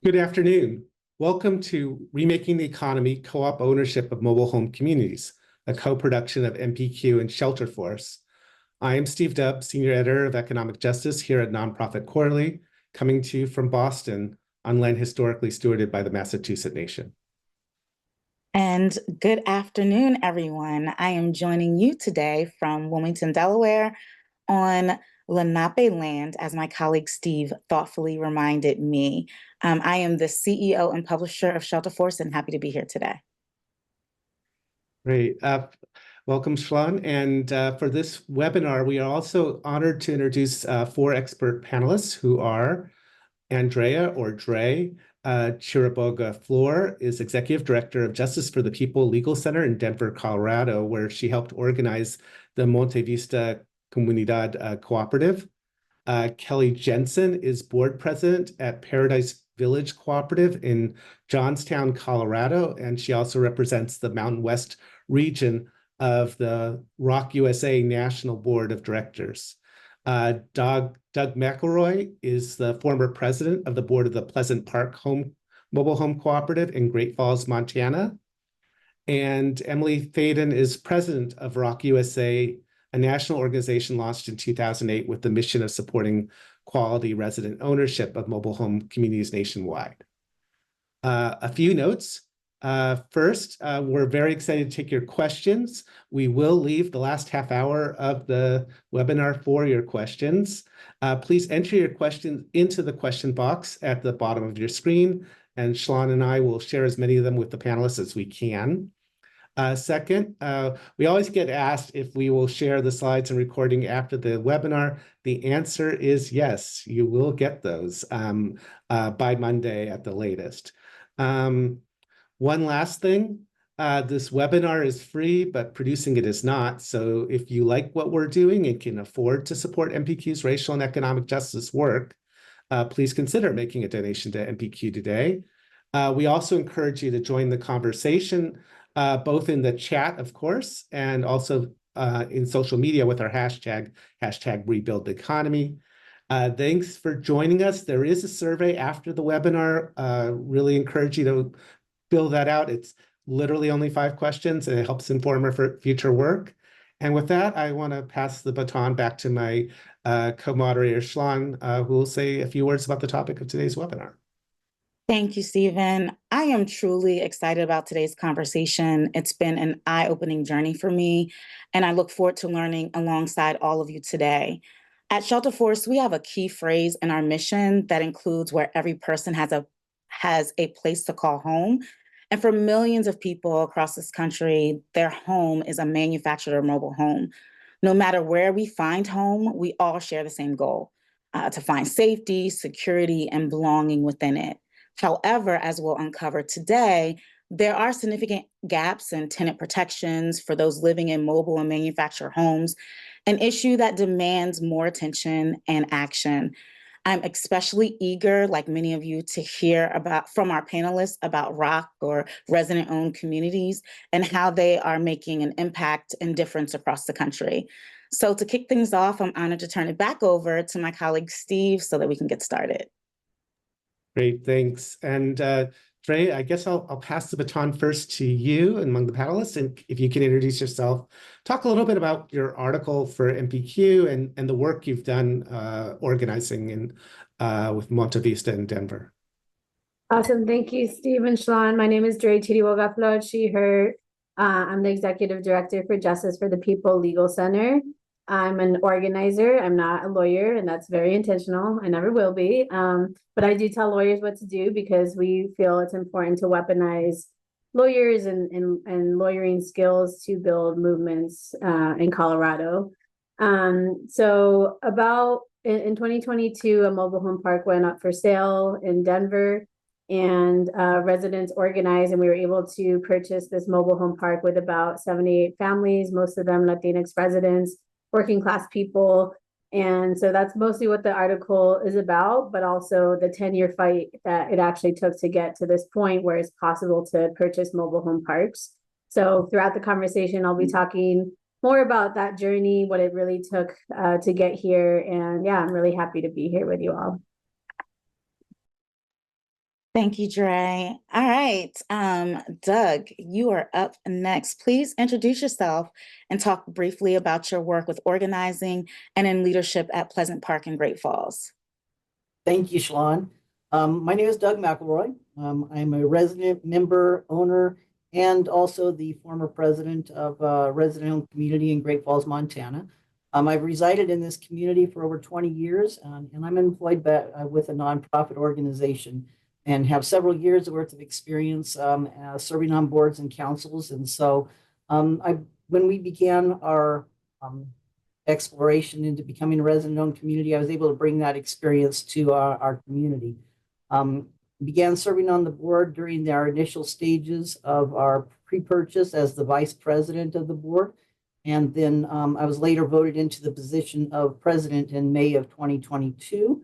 Good afternoon. Welcome to Remaking the Economy Co-op Ownership of Mobile Home Communities, a co-production of NPQ and Shelterforce. I am Steve Dubb, Senior Editor of Economic Justice here at Nonprofit Quarterly, coming to you from Boston on land historically stewarded by the Massachusetts Nation. And good afternoon, everyone. I am joining you today from Wilmington, Delaware on Lenape land, as my colleague Steve thoughtfully reminded me. I am the CEO and publisher of Shelterforce and happy to be here today. Great. Welcome, Shalon. And for this webinar, we are also honored to introduce four expert panelists who are Andrea, or Dre. Chiriboga-Flor is Executive Director of Justice for the People Legal Center in Denver, Colorado, where she helped organize the Monte Vista Comunidad Cooperative. Kelly Jensen is Board President at Paradise Village Cooperative in Johnstown, Colorado, and she also represents the Mountain West region of the ROC USA National Board of Directors. Doug McElroy is the former president of the board of the Pleasant Park Mobile Home Cooperative in Great Falls, Montana. And Emily Faden is president of ROC USA, a national organization launched in 2008 with the mission of supporting quality resident ownership of mobile home communities nationwide. A few notes. First, we're very excited to take your questions. We will leave the last half hour of the webinar for your questions. Please enter your questions into the question box at the bottom of your screen, and Shalon and I will share as many of them with the panelists as we can. Second, we always get asked if we will share the slides and recording after the webinar. The answer is yes, you will get those by Monday at the latest. One last thing, this webinar is free, but producing it is not. So if you like what we're doing and can afford to support NPQ's racial and economic justice work, please consider making a donation to NPQ today. We also encourage you to join the conversation, both in the chat, of course, and also in social media with our hashtag #RebuildTheEconomy. Thanks for joining us. There is a survey after the webinar. Really encourage you to fill that out. It's literally only 5 questions, and it helps inform our future work. And with that, I want to pass the baton back to my co-moderator, Shalon, who will say a few words about the topic of today's webinar. Thank you, Stephen. I am truly excited about today's conversation. It's been an eye-opening journey for me, and I look forward to learning alongside all of you today. At Shelterforce, we have a key phrase in our mission that includes where every person has a place to call home. And for millions of people across this country, their home is a manufactured or mobile home. No matter where we find home, we all share the same goal, to find safety, security, and belonging within it. However, as we'll uncover today, there are significant gaps in tenant protections for those living in mobile and manufactured homes, an issue that demands more attention and action. I'm especially eager, like many of you, to hear from our panelists about ROC, or resident-owned communities, and how they are making an impact and difference across the country. So to kick things off, I'm honored to turn it back over to my colleague Steve so that we can get started. Great, thanks. And Dre, I guess I'll pass the baton first to you among the panelists, and if you can introduce yourself, talk a little bit about your article for NPQ and the work you've done organizing with Monte Vista in Denver. Awesome, thank you, Steve and Shalon. My name is Andrea, Chiriboga-Flor, she, her. I'm the Executive Director for Justice for the People Legal Center. I'm an organizer. I'm not a lawyer, and that's very intentional. I never will be. But I do tell lawyers what to do because we feel it's important to weaponize lawyers and lawyering skills to build movements in Colorado. So about in 2022, a mobile home park went up for sale in Denver, and residents organized, and we were able to purchase this mobile home park with about 78 families, most of them Latinx residents, working class people. And so that's mostly what the article is about, but also the 10-year fight that it actually took to get to this point where it's possible to purchase mobile home parks. So throughout the conversation, I'll be talking more about that journey, what it really took to get here. And yeah, I'm really happy to be here with you all. Thank you, Dre. All right, Doug, you are up next. Please introduce yourself and talk briefly about your work with organizing and in leadership at Pleasant Park in Great Falls. Thank you, Shalon. My name is Doug McElroy. I'm a resident member, owner, and also the former president of a resident-owned community in Great Falls, Montana. I've resided in this community for over 20 years, and I'm employed with a nonprofit organization and have several years worth of experience serving on boards and councils. And so when we began our exploration into becoming a resident-owned community, I was able to bring that experience to our community. Began serving on the board during our initial stages of our pre-purchase as the vice president of the board. And then I was later voted into the position of president in May of 2022.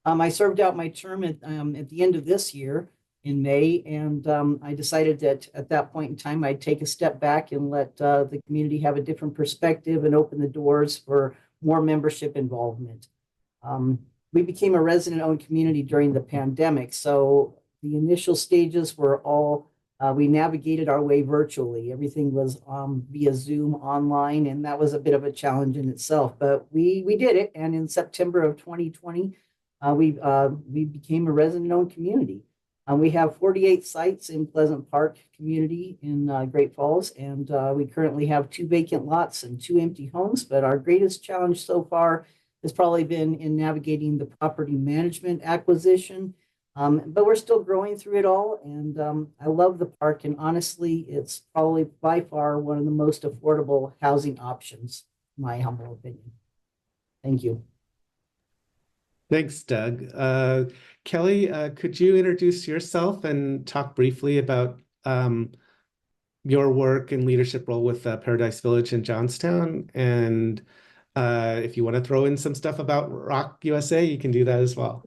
I served out my term at the end of this year in May, and I decided that at that point in time, I'd take a step back and let the community have a different perspective and open the doors for more membership involvement. We became a resident-owned community during the pandemic, so the initial stages were all, we navigated our way virtually. Everything was via Zoom online, and that was a bit of a challenge in itself, but we did it, and in September of 2020, we became a resident-owned community. We have 48 sites in Pleasant Park community in Great Falls, and we currently have 2 vacant lots and 2 empty homes. But our greatest challenge so far has probably been in navigating the property management acquisition. But we're still growing through it all, and I love the park. And honestly, it's probably by far one of the most affordable housing options, in my humble opinion. Thank you. Thanks, Doug. Kelly, could you introduce yourself and talk briefly about your work and leadership role with Paradise Village in Johnstown? And if you want to throw in some stuff about ROC USA, you can do that as well.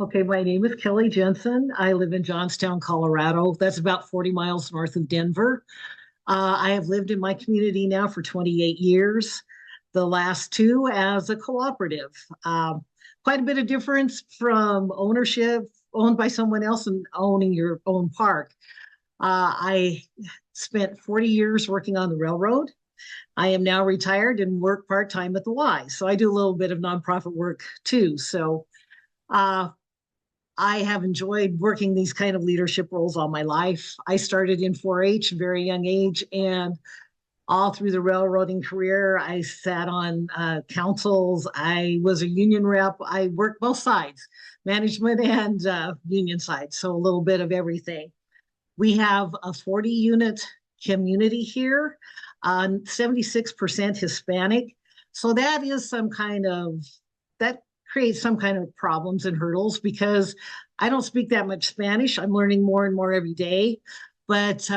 Okay, my name is Kelly Jensen. I live in Johnstown, Colorado. That's about 40 miles north of Denver. I have lived in my community now for 28 years, the last 2 as a cooperative. Quite a bit of difference from ownership, owned by someone else, and owning your own park. I spent 40 years working on the railroad. I am now retired and work part-time at the Y. So I do a little bit of nonprofit work too. So I have enjoyed working these kind of leadership roles all my life. I started in 4-H at a very young age, and all through the railroading career, I sat on councils. I was a union rep. I worked both sides, management and union side, so a little bit of everything. We have a 40-unit community here, 76% Hispanic. So that is that creates some kind of problems and hurdles because I don't speak that much Spanish. I'm learning more and more every day, but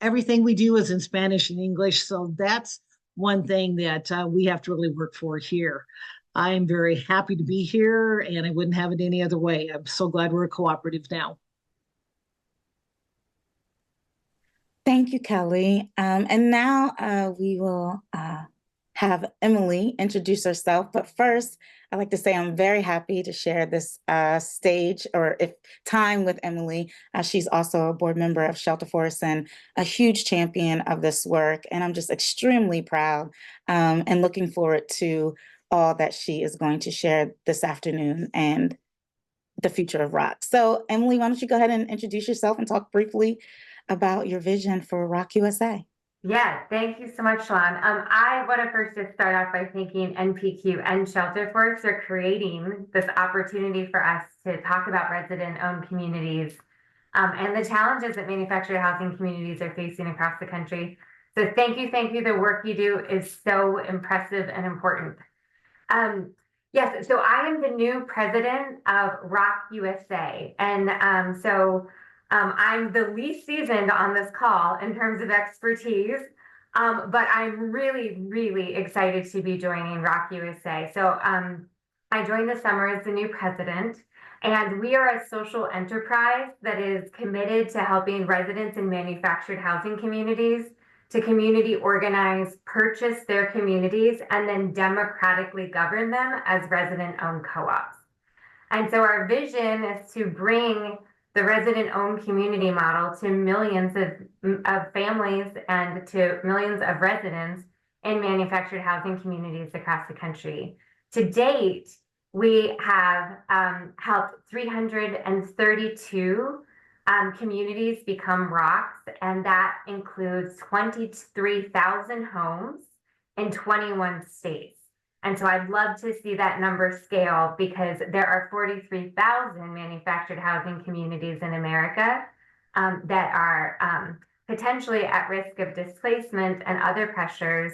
everything we do is in Spanish and English. So that's one thing that we have to really work for here. I'm very happy to be here, and I wouldn't have it any other way. I'm so glad we're a cooperative now. Thank you, Kelly. And now we will have Emily introduce herself. But first, I'd like to say I'm very happy to share this stage or time with Emily. She's also a board member of Shelterforce and a huge champion of this work. And I'm just extremely proud and looking forward to all that she is going to share this afternoon and the future of ROC. So Emily, why don't you go ahead and introduce yourself and talk briefly about your vision for ROC USA? Yeah, thank you so much, Shalon. I want to first just start off by thanking NPQ and Shelterforce for creating this opportunity for us to talk about resident-owned communities and the challenges that manufactured housing communities are facing across the country. So thank you, thank you. The work you do is so impressive and important. Yes, so I am the new president of ROC USA, and I'm the least seasoned on this call in terms of expertise, but I'm really, really excited to be joining ROC USA. So I joined this summer as the new president, and we are a social enterprise that is committed to helping residents in manufactured housing communities to community organize, purchase their communities, and then democratically govern them as resident-owned co-ops. And so our vision is to bring the resident-owned community model to millions of families and to millions of residents in manufactured housing communities across the country. To date, we have helped 332 communities become ROCs, and that includes 23,000 homes in 21 states. And so I'd love to see that number scale, because there are 43,000 manufactured housing communities in America that are potentially at risk of displacement and other pressures,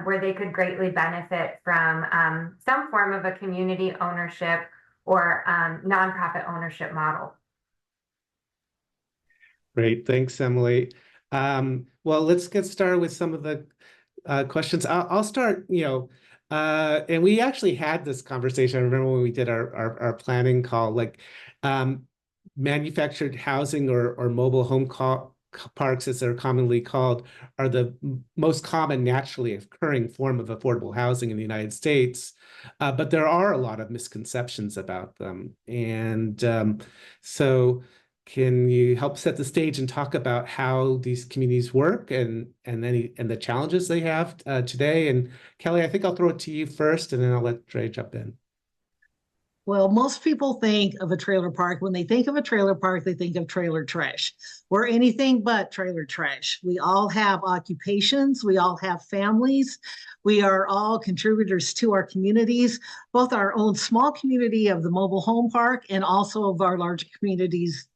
where they could greatly benefit from some form of a community ownership or nonprofit ownership model. Great, thanks, Emily. Well, let's get started with some of the questions. I'll start, and we actually had this conversation. I remember when we did our planning call, like manufactured housing or mobile home parks, as they're commonly called, are the most common naturally occurring form of affordable housing in the United States. But there are a lot of misconceptions about them. And so can you help set the stage and talk about how these communities work and the challenges they have today? And Kelly, I think I'll throw it to you first, and then I'll let Dre jump in. Well, most people think of a trailer park. When they think of a trailer park, they think of trailer trash. We're anything but trailer trash. We all have occupations. We all have families. We are all contributors to our communities, both our own small community of the mobile home park and also of our large communities.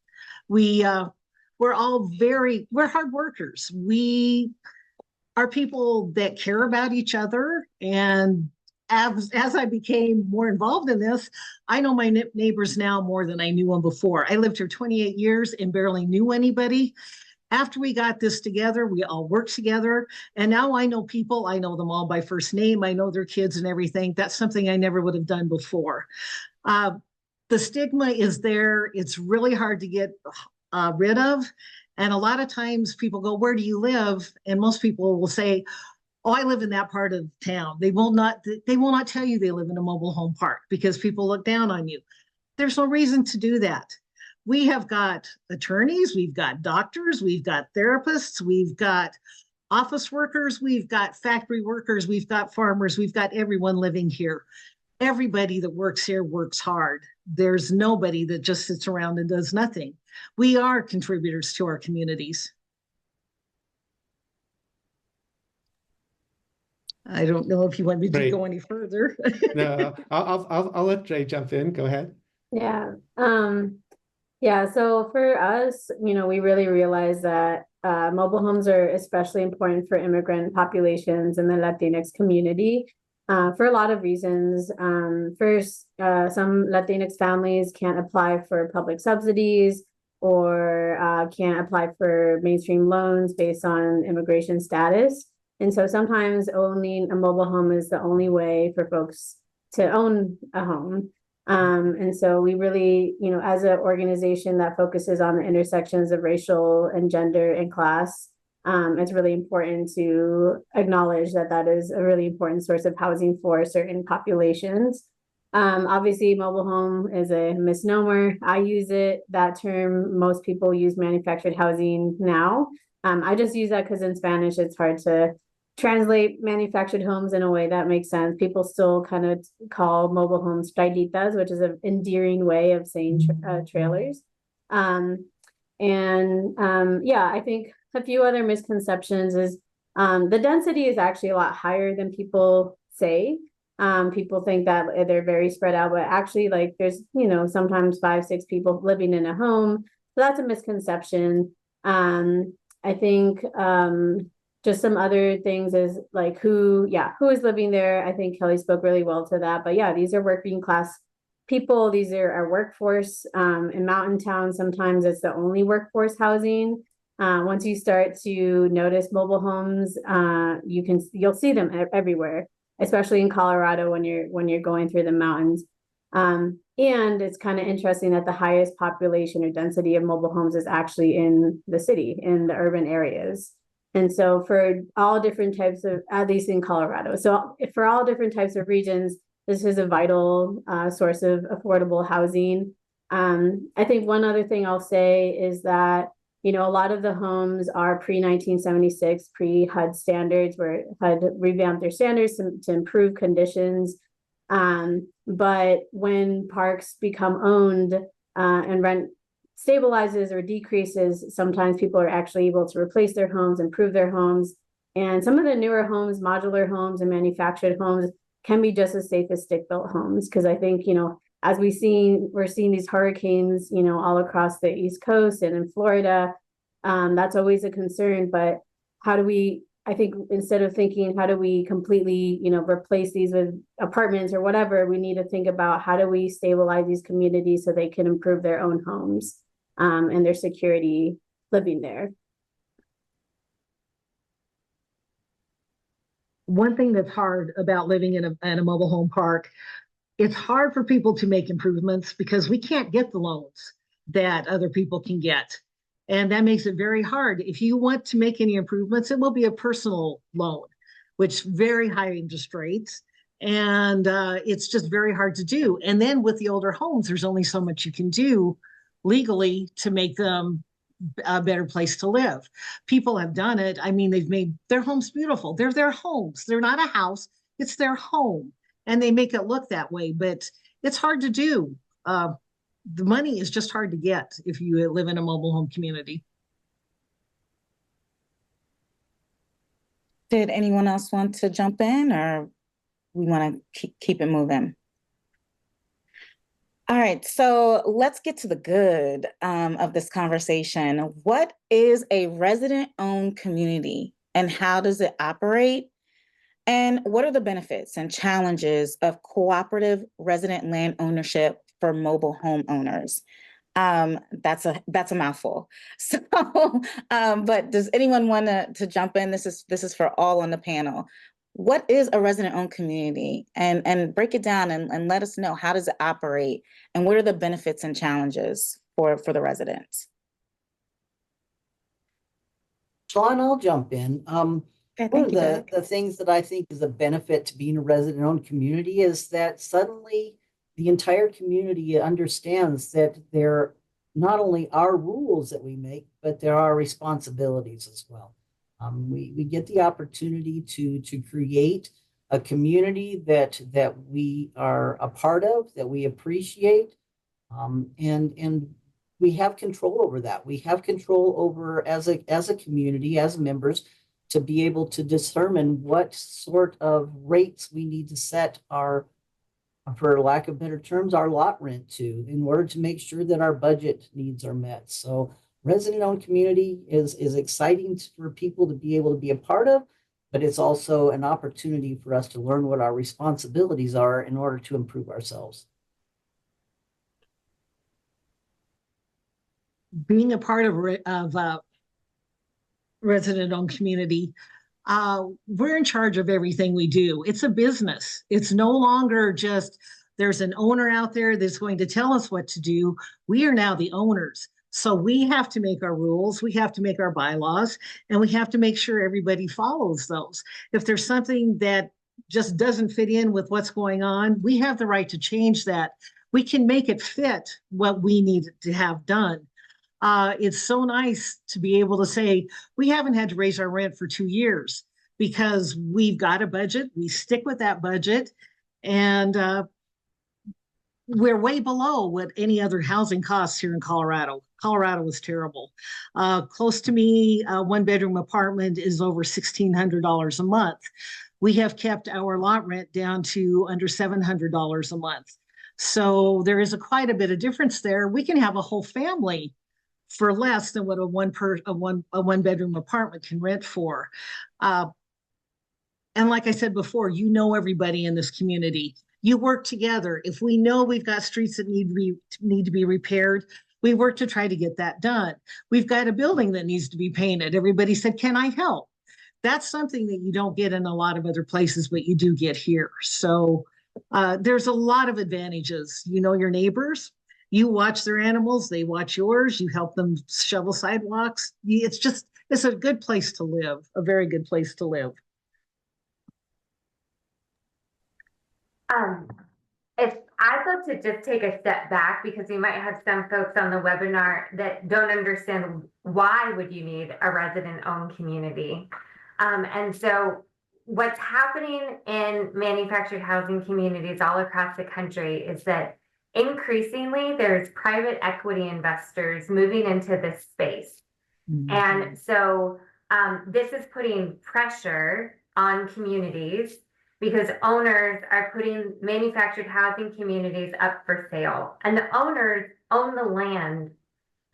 We're all we're hard workers. We are people that care about each other. And as I became more involved in this, I know my neighbors now more than I knew them before. I lived here 28 years and barely knew anybody. After we got this together, we all worked together. And now I know people. I know them all by first name. I know their kids and everything. That's something I never would have done before. The stigma is there. It's really hard to get rid of. And a lot of times people go, "Where do you live?" And most people will say, "Oh, I live in that part of town." They will not tell you they live in a mobile home park, because people look down on you. There's no reason to do that. We have got attorneys, we've got doctors, we've got therapists, we've got office workers, we've got factory workers, we've got farmers, we've got everyone living here. Everybody that works here works hard. There's nobody that just sits around and does nothing. We are contributors to our communities. I don't know if you want me to go any further. No, I'll let Dre jump in. Go ahead. Yeah. Yeah. So for us, we really realize that mobile homes are especially important for immigrant populations in the Latinx community for a lot of reasons. First, some Latinx families can't apply for public subsidies or can't apply for mainstream loans based on immigration status. And so sometimes owning a mobile home is the only way for folks to own a home. And so we really, as an organization that focuses on the intersections of racial and gender and class, it's really important to acknowledge that that is a really important source of housing for certain populations. Obviously, mobile home is a misnomer. I use it, that term. Most people use manufactured housing now. I just use that because in Spanish, it's hard to translate manufactured homes in a way that makes sense. People still kind of call mobile homes traiditas, which is an endearing way of saying trailers. Yeah, I think a few other misconceptions is the density is actually a lot higher than people say. People think that they're very spread out, but actually, like, there's sometimes 5-6 people living in a home. So that's a misconception. I think just some other things is like who is living there. I think Kelly spoke really well to that. But yeah, these are working class people. These are our workforce. In mountain towns, sometimes it's the only workforce housing. Once you start to notice mobile homes, you'll see them everywhere, especially in Colorado when you're going through the mountains. And it's kind of interesting that the highest population or density of mobile homes is actually in the city, in the urban areas. And so for all different types of, at least in Colorado, so for all different types of regions, this is a vital source of affordable housing. I think one other thing I'll say is that, you know, a lot of the homes are pre-1976, pre-HUD standards, where HUD revamped their standards to improve conditions. But when parks become owned and rent stabilizes or decreases, sometimes people are actually able to replace their homes, improve their homes. And some of the newer homes, modular homes and manufactured homes, can be just as safe as stick-built homes. Because I think, you know, as we're seeing these hurricanes, you know, all across the East Coast and in Florida, that's always a concern. But how do we, I think instead of thinking, how do we completely, you know, replace these with apartments or whatever, we need to think about how do we stabilize these communities so they can improve their own homes and their security living there. One thing that's hard about living in a mobile home park, it's hard for people to make improvements because we can't get the loans that other people can get. And that makes it very hard. If you want to make any improvements, it will be a personal loan, which very high interest rates. And it's just very hard to do. And then with the older homes, there's only so much you can do legally to make them a better place to live. People have done it. I mean, they've made their homes beautiful. They're their homes. They're not a house. It's their home. And they make it look that way, but it's hard to do. The money is just hard to get if you live in a mobile home community. Did anyone else want to jump in, or we want to keep it moving? All right, so let's get to the good of this conversation. What is a resident-owned community and how does it operate? And what are the benefits and challenges of cooperative resident land ownership for mobile homeowners? That's a mouthful. So, but does anyone want to jump in? This is for all on the panel. What is a resident-owned community? And break it down and let us know, how does it operate and what are the benefits and challenges for the residents? Sean, I'll jump in. Okay, One of thank you, Doug. the things that I think is a benefit to being a resident-owned community is that suddenly the entire community understands that there not only are rules that we make, but there are responsibilities as well. We get the opportunity to create a community that we are a part of, that we appreciate, and we have control over that. We have control over, as a community, as members, to be able to determine what sort of rates we need to set our, for lack of better terms, our lot rent to, in order to make sure that our budget needs are met. So resident-owned community is exciting for people to be able to be a part of, but it's also an opportunity for us to learn what our responsibilities are in order to improve ourselves. Being a part of resident-owned community, we're in charge of everything we do. It's a business. It's no longer just there's an owner out there that's going to tell us what to do. We are now the owners. So we have to make our rules, we have to make our bylaws, and we have to make sure everybody follows those. If there's something that just doesn't fit in with what's going on, we have the right to change that. We can make it fit what we need to have done. It's so nice to be able to say, we haven't had to raise our rent for 2 years because we've got a budget, we stick with that budget, and we're way below what any other housing costs here in Colorado. Colorado is terrible. Close to me, a one-bedroom apartment is over $1,600 a month. We have kept our lot rent down to under $700 a month. So there is quite a bit of difference there. We can have a whole family for less than what a one-bedroom apartment can rent for. And like I said before, you know everybody in this community. You work together. If we know we've got streets that need to be repaired, we work to try to get that done. We've got a building that needs to be painted. Everybody said, can I help? That's something that you don't get in a lot of other places, but you do get here. So there's a lot of advantages. You know your neighbors. You watch their animals, they watch yours, you help them shovel sidewalks. It's a good place to live, a very good place to live. If I'd love to just take a step back, because we might have some folks on the webinar that don't understand why would you need a resident-owned community. And so what's happening in manufactured housing communities all across the country is that increasingly there's private equity investors moving into this space. And so this is putting pressure on communities because owners are putting manufactured housing communities up for sale. And the owners own the land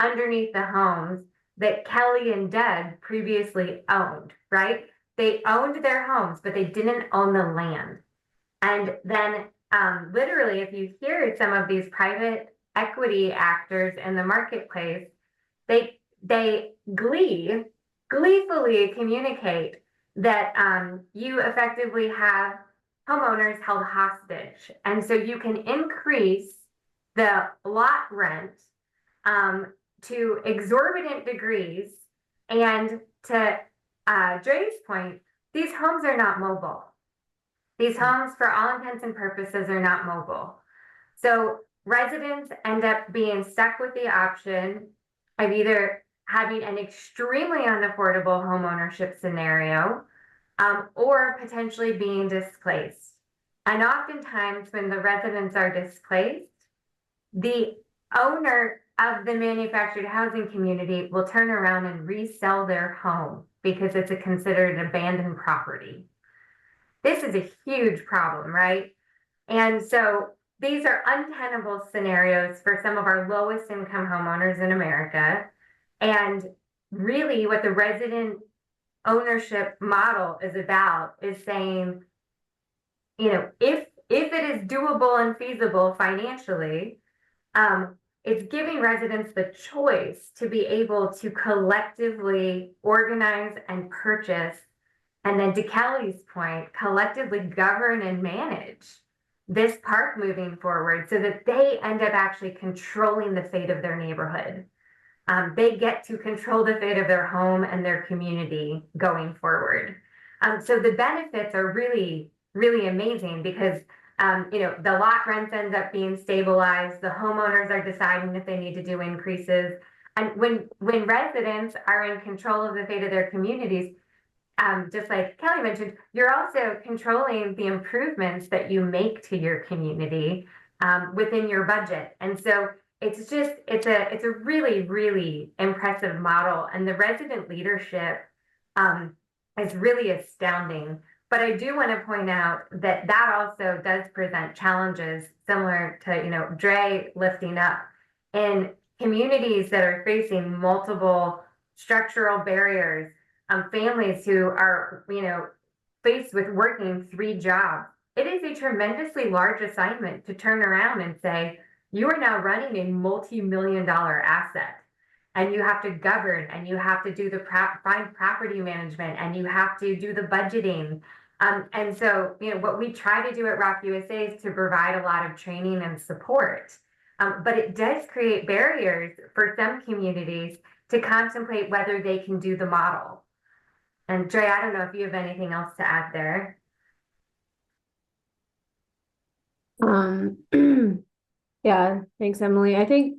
underneath the homes that Kelly and Doug previously owned, right? They owned their homes, but they didn't own the land. And then literally, if you hear some of these private equity actors in the marketplace, they gleefully communicate that you effectively have homeowners held hostage. And so you can increase the lot rent to exorbitant degrees. And to Dre's point, these homes are not mobile. These homes, for all intents and purposes, are not mobile. So residents end up being stuck with the option of either having an extremely unaffordable home ownership scenario or potentially being displaced. And oftentimes when the residents are displaced, the owner of the manufactured housing community will turn around and resell their home because it's considered abandoned property. This is a huge problem, right? And so these are untenable scenarios for some of our lowest income homeowners in America. And really what the resident ownership model is about is saying, you know, if it is doable and feasible financially, it's giving residents the choice to be able to collectively organize and purchase, and then to Kelly's point, collectively govern and manage this park moving forward so that they end up actually controlling the fate of their neighborhood. They get to control the fate of their home and their community going forward. So the benefits are really, really amazing because you know, the lot rents end up being stabilized. The homeowners are deciding if they need to do increases. And when residents are in control of the fate of their communities, just like Kelly mentioned, you're also controlling the improvements that you make to your community within your budget. And so it's a really, really impressive model. And the resident leadership is really astounding. But I do want to point out that that also does present challenges similar to, you know, Dre lifting up in communities that are facing multiple structural barriers, families who are, you know, faced with working 3 jobs. It is a tremendously large assignment to turn around and say, you are now running a multi-million-dollar asset. And you have to govern, and you have to do the find property management, and you have to do the budgeting. And so, you know, what we try to do at ROC USA is to provide a lot of training and support. But it does create barriers for some communities to contemplate whether they can do the model. And Dre, I don't know if you have anything else to add there. Yeah, thanks, Emily. I think,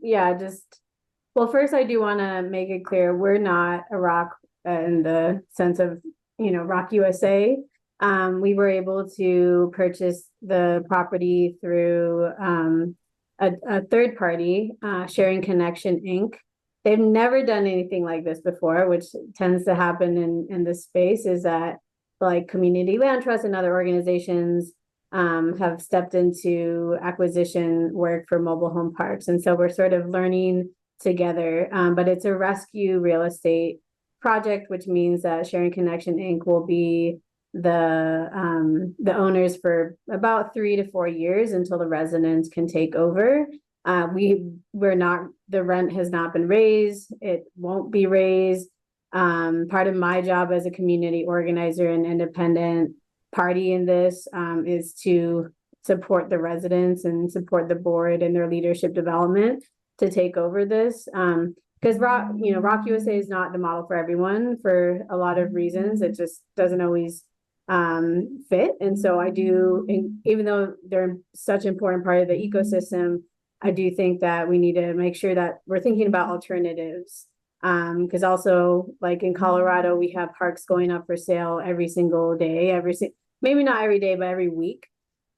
well, first I do want to make it clear, we're not a ROC in the sense of, you know, ROC USA. We were able to purchase the property through a third party, Sharing Connection Inc. They've never done anything like this before, which tends to happen in this space, is that like community land trusts and other organizations have stepped into acquisition work for mobile home parks. And so we're sort of learning together, but it's a rescue real estate project, which means that Sharing Connection Inc. will be the owners for about 3 to 4 years until the residents can take over. The rent has not been raised. It won't be raised. Part of my job as a community organizer and independent party in this is to support the residents and support the board and their leadership development to take over this. Because ROC USA is not the model for everyone for a lot of reasons. It just doesn't always fit. And so I do, and even though they're such an important part of the ecosystem, I do think that we need to make sure that we're thinking about alternatives. Because also, like in Colorado, we have parks going up for sale every single day, maybe not every day, but every week.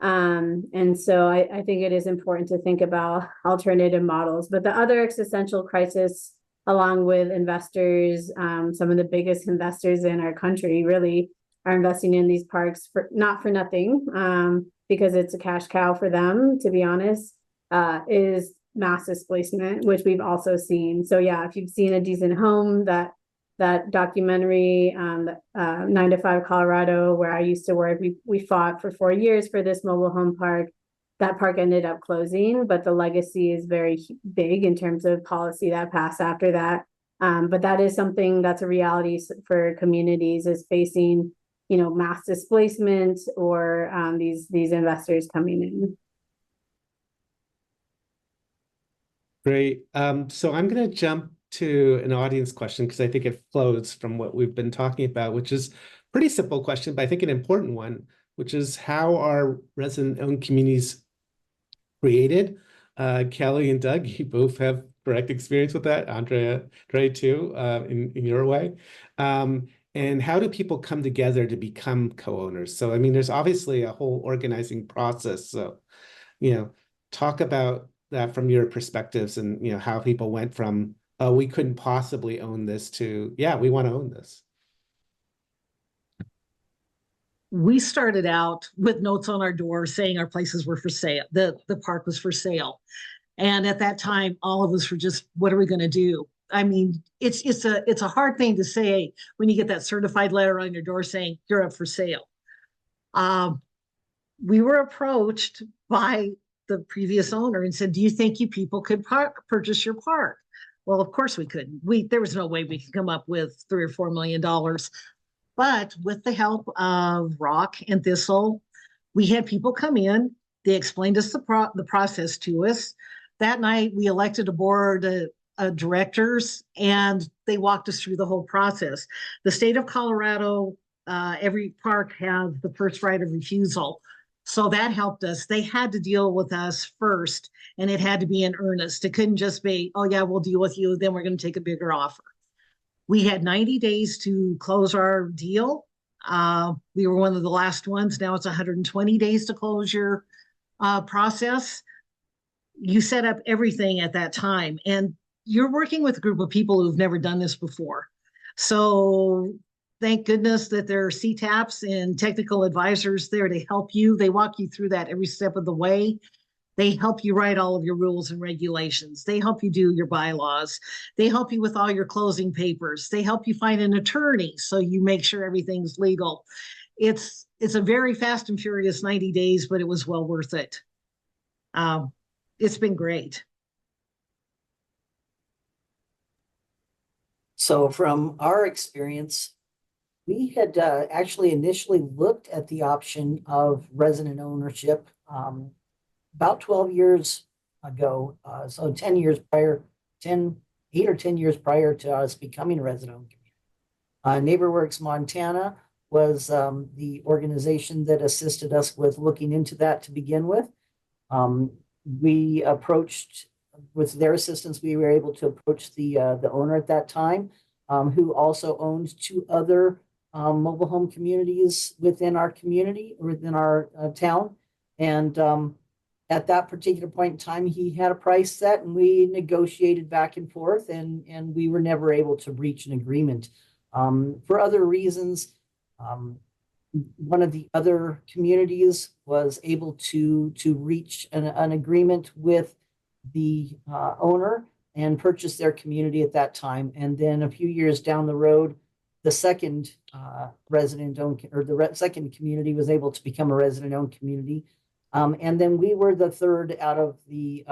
And so I think it is important to think about alternative models. But the other existential crisis, along with investors, some of the biggest investors in our country really are investing in these parks not for nothing, because it's a cash cow for them, to be honest, is mass displacement, which we've also seen. So yeah, if you've seen A Decent Home, that documentary, 9 to 5 Colorado, where I used to work, we fought for 4 years for this mobile home park. That park ended up closing, but the legacy is very big in terms of policy that passed after that. But that is something that's a reality for communities, is facing, mass displacement or these investors coming in. Great. So I'm going to jump to an audience question because I think it flows from what we've been talking about, which is a pretty simple question, but I think an important one, which is how are resident-owned communities created? Kelly and Doug, you both have direct experience with that. Andrea, too, in your way. And how do people come together to become co-owners? So, I mean, there's obviously a whole organizing process. So, talk about that from your perspectives and, how people went from, oh, we couldn't possibly own this to, yeah, we want to own this. We started out with notes on our door saying our places were for sale. The park was for sale. And at that time, all of us were just, what are we going to do? I mean, it's a hard thing to say when you get that certified letter on your door saying you're up for sale. We were approached by the previous owner and said, do you think you people could purchase your park? Well, of course we couldn't. There was no way we could come up with $3 or $4 million. But with the help of Rock and Thistle, we had people come in. They explained us the process to us. That night, we elected a board of directors, and they walked us through the whole process. The state of Colorado, every park has the first right of refusal. So that helped us. They had to deal with us first, and it had to be in earnest. It couldn't just be, oh, yeah, we'll deal with you, then we're going to take a bigger offer. We had 90 days to close our deal. We were one of the last ones. Now it's 120 days to close your process. You set up everything at that time, and you're working with a group of people who've never done this before. So thank goodness that there are CTAPs and technical advisors there to help you. They walk you through that every step of the way. They help you write all of your rules and regulations. They help you do your bylaws. They help you with all your closing papers. They help you find an attorney so you make sure everything's legal. It's a very fast and furious 90 days, but it was well worth it. It's been great. So from our experience, we had actually initially looked at the option of resident ownership about 12 years ago. So 8 or 10 years prior to us becoming a resident community. NeighborWorks Montana was the organization that assisted us with looking into that to begin with. We approached, with their assistance, we were able to approach the owner at that time, who also owned 2 other mobile home communities within our community, within our town. And at that particular point in time, he had a price set, and we negotiated back and forth, and we were never able to reach an agreement for other reasons. One of the other communities was able to reach an agreement with the owner and purchase their community at that time. And then a few years down the road, the second second community was able to become a resident-owned community. And then we were the third out of the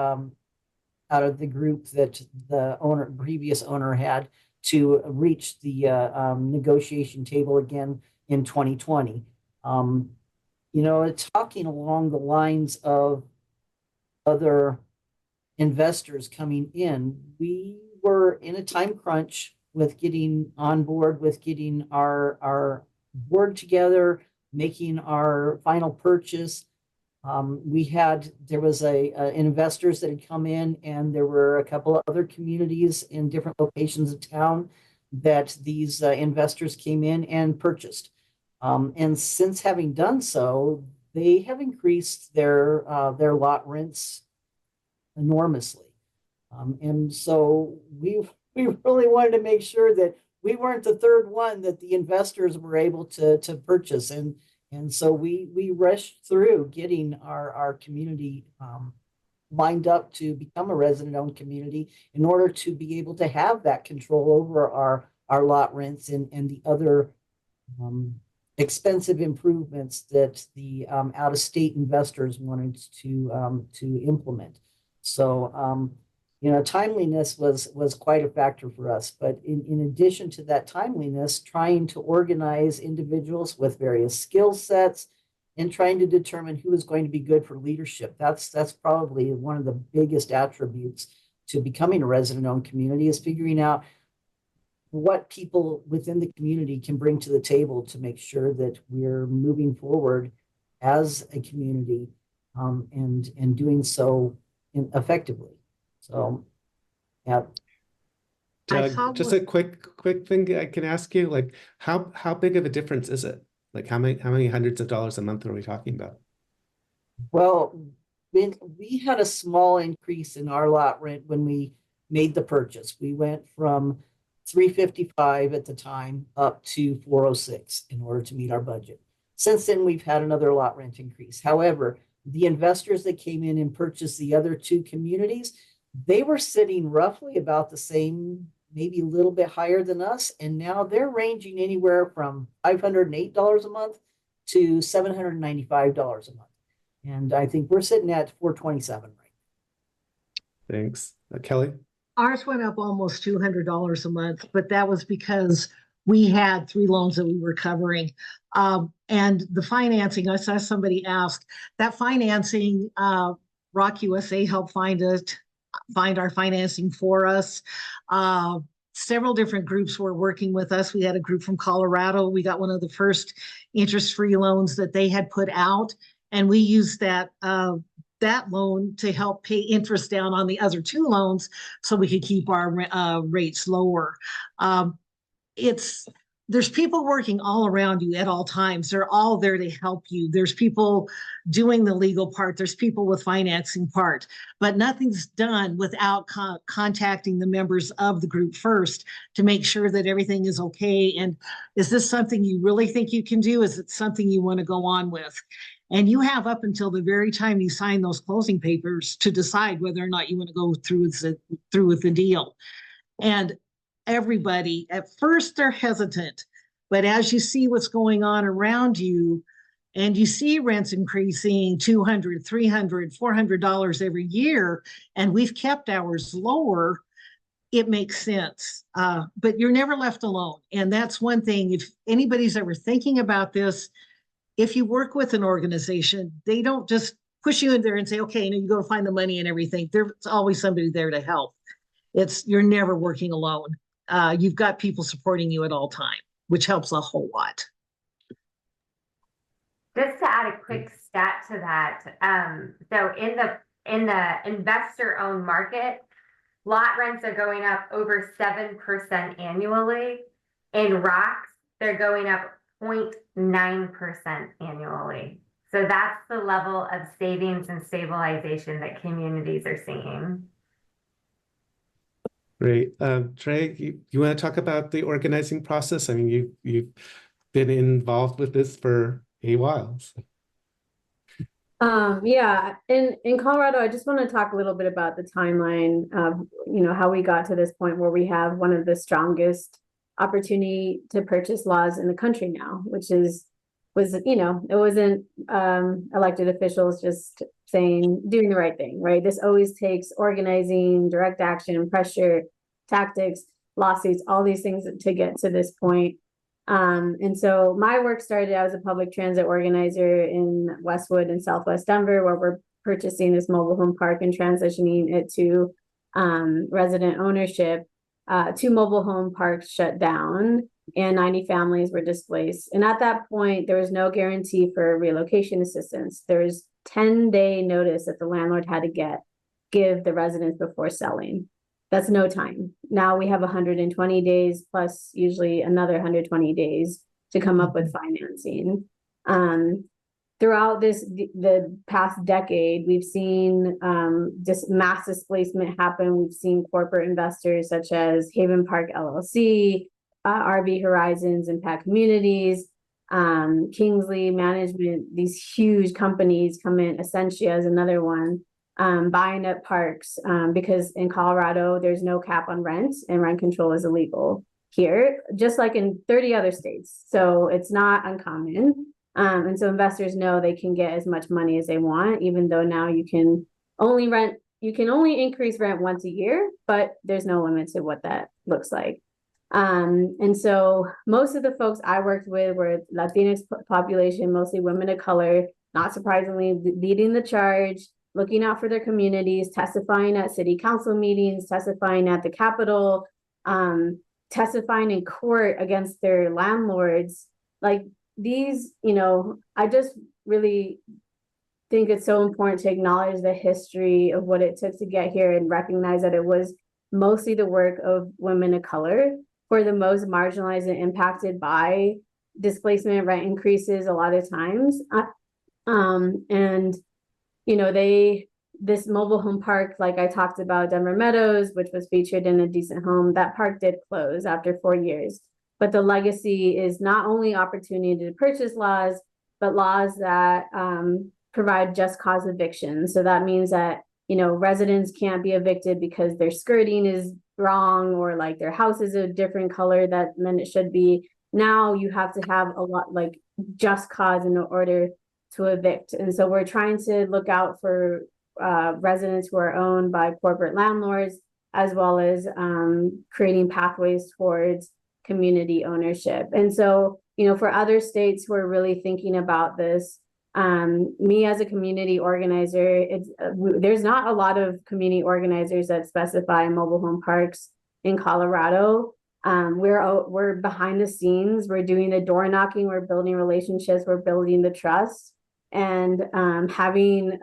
group that the previous owner had to reach the negotiation table again in 2020. Talking along the lines of other investors coming in, we were in a time crunch with getting on board, with getting our board together, making our final purchase, there was investors that had come in, and there were a couple of other communities in different locations of town that these investors came in and purchased. And since having done so, they have increased their lot rents enormously. And so we really wanted to make sure that we weren't the third one that the investors were able to purchase. And so we rushed through getting our community lined up to become a resident-owned community in order to be able to have that control over our lot rents and the other expensive improvements that the out-of-state investors wanted to implement. So timeliness was quite a factor for us. But in addition to that timeliness, trying to organize individuals with various skill sets and trying to determine who is going to be good for leadership. That's probably one of the biggest attributes to becoming a resident-owned community, is figuring out what people within the community can bring to the table to make sure that we're moving forward as a community, and doing so effectively. So, yeah. Doug, just a quick thing I can ask you, like how big of a difference is it? Like how many hundreds of dollars a month are we talking about? Well, when we had a small increase in our lot rent when we made the purchase, we went from $355 at the time up to $406 in order to meet our budget. Since then, we've had another lot rent increase. However, the investors that came in and purchased the other two communities, they were sitting roughly about the same, maybe a little bit higher than us. And now they're ranging anywhere from $508 a month to $795 a month. And I think we're sitting at $427 right now. Thanks. Kelly? Ours went up almost $200 a month, but that was because we had 3 loans that we were covering. And the financing, I saw somebody ask, that financing, ROC USA helped find our financing for us. Several different groups were working with us. We had a group from Colorado. We got one of the first interest-free loans that they had put out, and we used that loan to help pay interest down on the other 2 loans so we could keep our rates lower. There's people working all around you at all times. They're all there to help you. There's people doing the legal part. There's people with financing part, but nothing's done without contacting the members of the group first to make sure that everything is okay. And is this something you really think you can do? Is it something you want to go on with? And you have up until the very time you sign those closing papers to decide whether or not you want to go through with the deal. And everybody, at first they're hesitant, but as you see what's going on around you and you see rents increasing $200, $300, $400 every year, and we've kept ours lower, it makes sense. But you're never left alone. And that's one thing, if anybody's ever thinking about this, if you work with an organization, they don't just push you in there and say, okay, you go find the money and everything. There's always somebody there to help. You're never working alone. You've got people supporting you at all times, which helps a whole lot. Just to add a quick stat to that, so in the investor-owned market, lot rents are going up over 7% annually. In ROCs, they're going up 0.9% annually. So that's the level of savings and stabilization that communities are seeing. Great. Trey, you want to talk about the organizing process? I mean, you've been involved with this for a while. Yeah, in Colorado, I just want to talk a little bit about the timeline of, how we got to this point where we have one of the strongest opportunity to purchase laws in the country now, which was, it wasn't elected officials just doing the right thing, right? This always takes organizing, direct action, pressure, tactics, lawsuits, all these things to get to this point. And so my work started, I was a public transit organizer in Westwood and Southwest Denver, where we're purchasing this mobile home park and transitioning it to resident ownership. 2 mobile home parks shut down. and 90 families were displaced. And at that point, there was no guarantee for relocation assistance. There's 10-day notice that the landlord had to give the residents before selling. That's no time. Now we have 120 days plus usually another 120 days to come up with financing. Throughout the past decade, we've seen this mass displacement happen. We've seen corporate investors such as Haven Park LLC, RV Horizons, Impact Communities, Kingsley Management, these huge companies come in, Essentia is another one, buying up parks because in Colorado, there's no cap on rent and rent control is illegal here, just like in 30 other states. So it's not uncommon. And so investors know they can get as much money as they want, even though now you can only increase rent once a year, but there's no limit to what that looks like. And so most of the folks I worked with were Latinx population, mostly women of color, not surprisingly, leading the charge, looking out for their communities, testifying at city council meetings, testifying at the Capitol, testifying in court against their landlords. Like these, I just really think it's so important to acknowledge the history of what it took to get here and recognize that it was mostly the work of women of color, for the most marginalized and impacted by displacement, rent increases a lot of times. And this mobile home park, like I talked about, Denver Meadows, which was featured in A Decent Home, that park did close after 4 years. But the legacy is not only opportunity to purchase laws, but laws that provide just cause eviction. So that means that, residents can't be evicted because their skirting is wrong or like their house is a different color than it should be. Now you have to have a lot like just cause in order to evict. And so we're trying to look out for residents who are owned by corporate landlords, as well as creating pathways towards community ownership. And so, for other states who are really thinking about this, me as a community organizer, there's not a lot of community organizers that specify mobile home parks in Colorado. We're behind the scenes. We're doing the door knocking. We're building relationships. We're building the trust, and having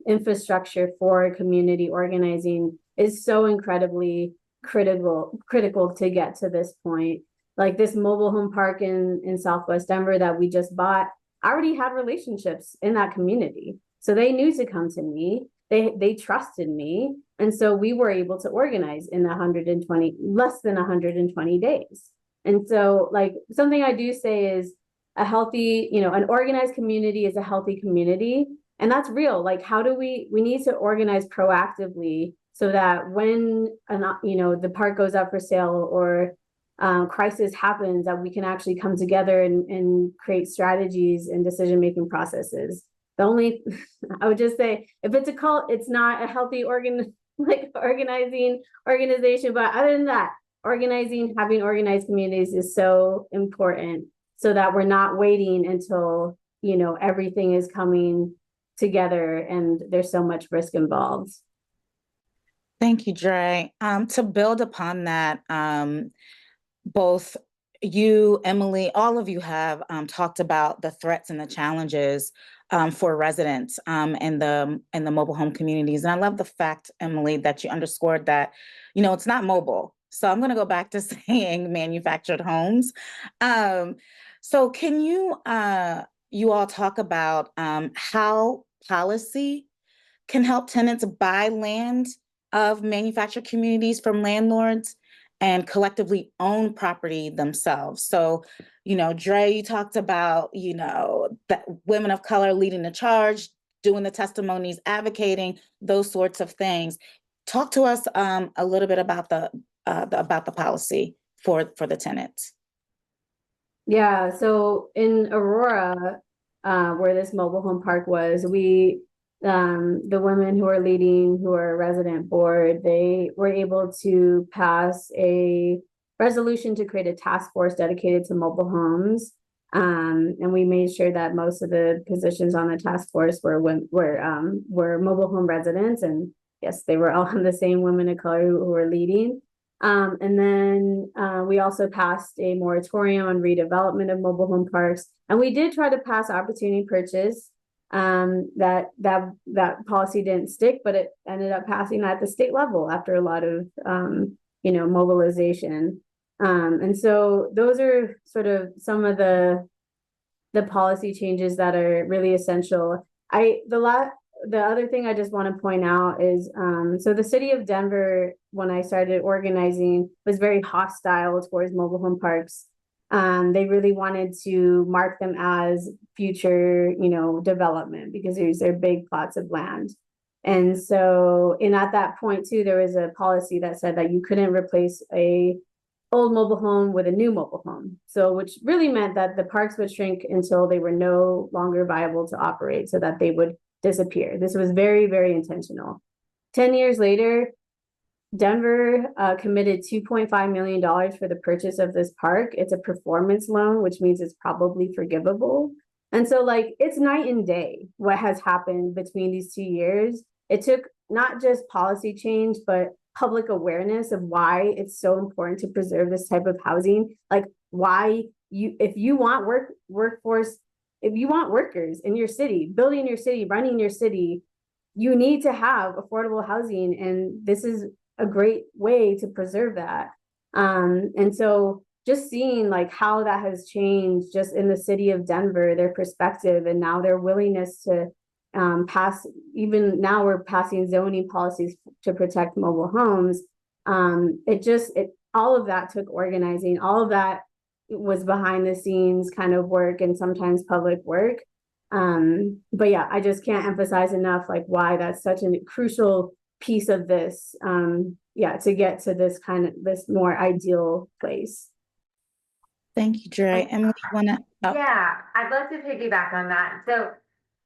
infrastructure for community organizing is so incredibly critical to get to this point. Like this mobile home park in Southwest Denver that we just bought, I already had relationships in that community. So they knew to come to me. They trusted me. And so we were able to organize in less than 120 days. And so like something I do say is a healthy, an organized community is a healthy community. And that's real. Like how do we need to organize proactively so that when the park goes up for sale or crisis happens, that we can actually come together and create strategies and decision-making processes. I would just say, if it's a cult, it's not a healthy organization. But other than that, having organized communities is so important so that we're not waiting until, everything is coming together and there's so much risk involved. Thank you, Dre. To build upon that, both you, Emily, all of you have talked about the threats and the challenges for residents in the mobile home communities. And I love the fact, Emily, that you underscored that, it's not mobile. So I'm going to go back to saying manufactured homes. So can you all talk about how policy can help tenants buy land of manufactured communities from landlords and collectively own property themselves? So, Dre, you talked about, that women of color leading the charge, doing the testimonies, advocating, those sorts of things. Talk to us a little bit about the policy for the tenants. Yeah, so in Aurora, where this mobile home park was, the women who are leading, who are resident board, they were able to pass a resolution to create a task force dedicated to mobile homes. And we made sure that most of the positions on the task force were mobile home residents. And yes, they were all the same women of color who were leading. And then we also passed a moratorium on redevelopment of mobile home parks. And we did try to pass opportunity purchase. That policy didn't stick, but it ended up passing at the state level after a lot of mobilization. And so those are sort of some of the policy changes that are really essential. The other thing I just want to point out is, so the city of Denver, when I started organizing, was very hostile towards mobile home parks. They really wanted to mark them as future, development because they're big plots of land. And so, and at that point too, there was a policy that said that you couldn't replace a old mobile home with a new mobile home. So, which really meant that the parks would shrink until they were no longer viable to operate, so that they would disappear. This was very, very intentional. 10 years later, Denver committed $2.5 million for the purchase of this park. It's a performance loan, which means it's probably forgivable. And so it's night and day what has happened between these 2 years. It took not just policy change, but public awareness of why it's so important to preserve this type of housing. Why if you want workforce, if you want workers in your city, building your city, running your city, you need to have affordable housing. And this is a great way to preserve that. And so just seeing how that has changed just in the city of Denver, their perspective, and now their willingness to pass, even now we're passing zoning policies to protect mobile homes. All of that took organizing, all of that was behind the scenes kind of work and sometimes public work. But yeah, I just can't emphasize enough why that's such a crucial piece of this, to get to this more ideal place. Thank you, Dre. Emily, you wanna? Oh. Yeah, I'd love to piggyback on that. So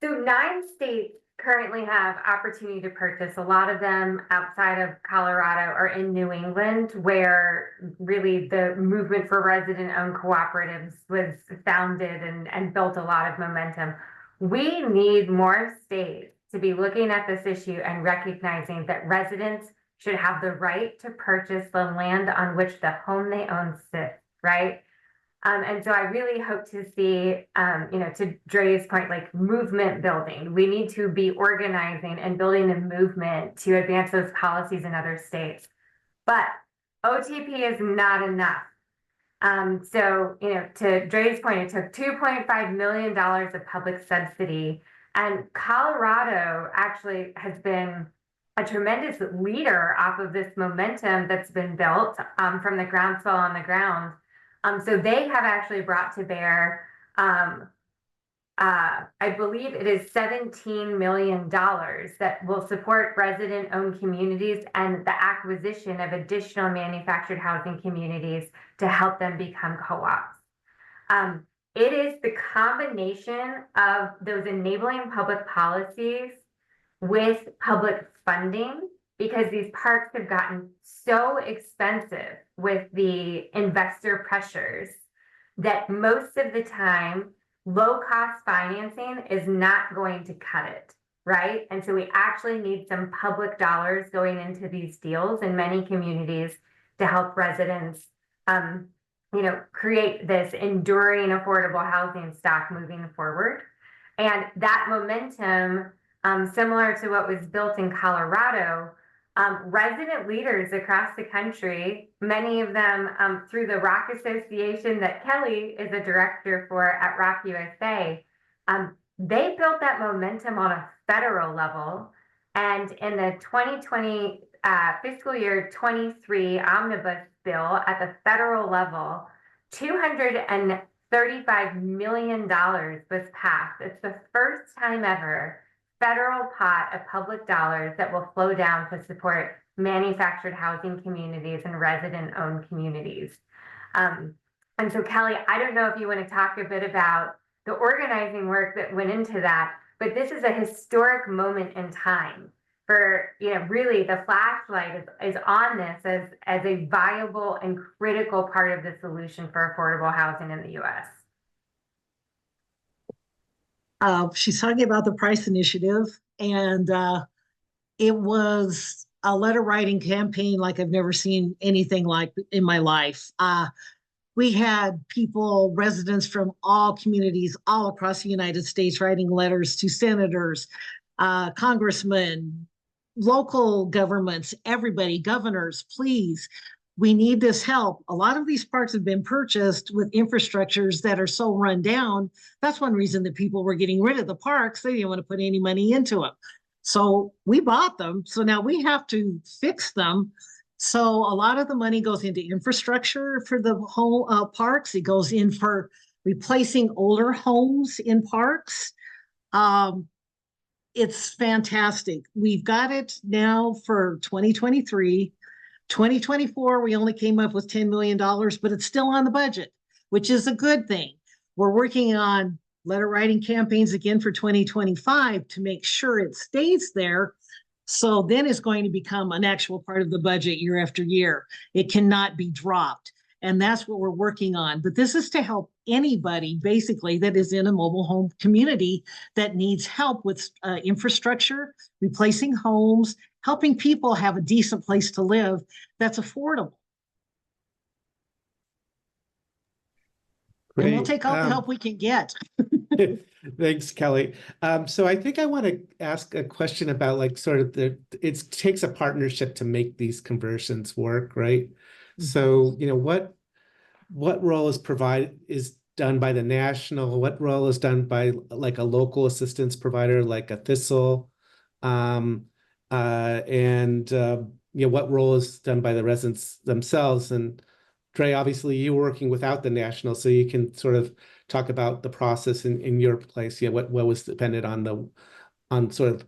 9 states currently have opportunity to purchase. A lot of them outside of Colorado or in New England, where really the movement for resident-owned cooperatives was founded and built a lot of momentum. We need more states to be looking at this issue and recognizing that residents should have the right to purchase the land on which the home they own sits, right? And so I really hope to see, to Dre's point, movement building. We need to be organizing and building a movement to advance those policies in other states. But OTP is not enough. So, to Dre's point, it took $2.5 million of public subsidy. And Colorado actually has been a tremendous leader off of this momentum that's been built from the groundswell on the ground. So they have actually brought to bear, I believe it is $17 million that will support resident-owned communities and the acquisition of additional manufactured housing communities to help them become co-ops. It is the combination of those enabling public policies with public funding, because these parks have gotten so expensive with the investor pressures that most of the time, low-cost financing is not going to cut it, right? And so we actually need some public dollars going into these deals in many communities to help residents, create this enduring affordable housing stock moving forward. And that momentum, similar to what was built in Colorado, resident leaders across the country, many of them through the ROC Association that Kelly is a director for at ROC USA, they built that momentum on a federal level. And in the 2020 fiscal year 23 omnibus bill at the federal level, $235 million was passed. It's the first time ever federal pot of public dollars that will flow down to support manufactured housing communities and resident-owned communities. And so, Kelly, I don't know if you want to talk a bit about the organizing work that went into that, but this is a historic moment in time for, really the flashlight is on this as a viable and critical part of the solution for affordable housing in the U.S. She's talking about the price initiative, and it was a letter writing campaign like I've never seen anything like in my life. We had people, residents from all communities all across the United States writing letters to senators, congressmen, local governments, everybody, governors, please. We need this help. A lot of these parks have been purchased with infrastructures that are so run down. That's one reason that people were getting rid of the parks. They didn't want to put any money into them. So we bought them. So now we have to fix them. So a lot of the money goes into infrastructure for the whole parks. It goes in for replacing older homes in parks. It's fantastic. We've got it now for 2023. 2024, we only came up with $10 million, but it's still on the budget, which is a good thing. We're working on letter writing campaigns again for 2025 to make sure it stays there. So then it's going to become an actual part of the budget year after year. It cannot be dropped. And that's what we're working on. But this is to help anybody basically that is in a mobile home community that needs help with infrastructure, replacing homes, helping people have a decent place to live that's affordable. Great. And we'll take all the help we can get. Thanks, Kelly. So I think I want to ask a question about like sort of it takes a partnership to make these conversions work, right? So, you know, what role is done by the national, what role is done by like a local assistance provider like a Thistle, you know, what role is done by the residents themselves? And Dre, obviously you're working without the national, so you can sort of talk about the process in your place. You know, what was dependent on sort of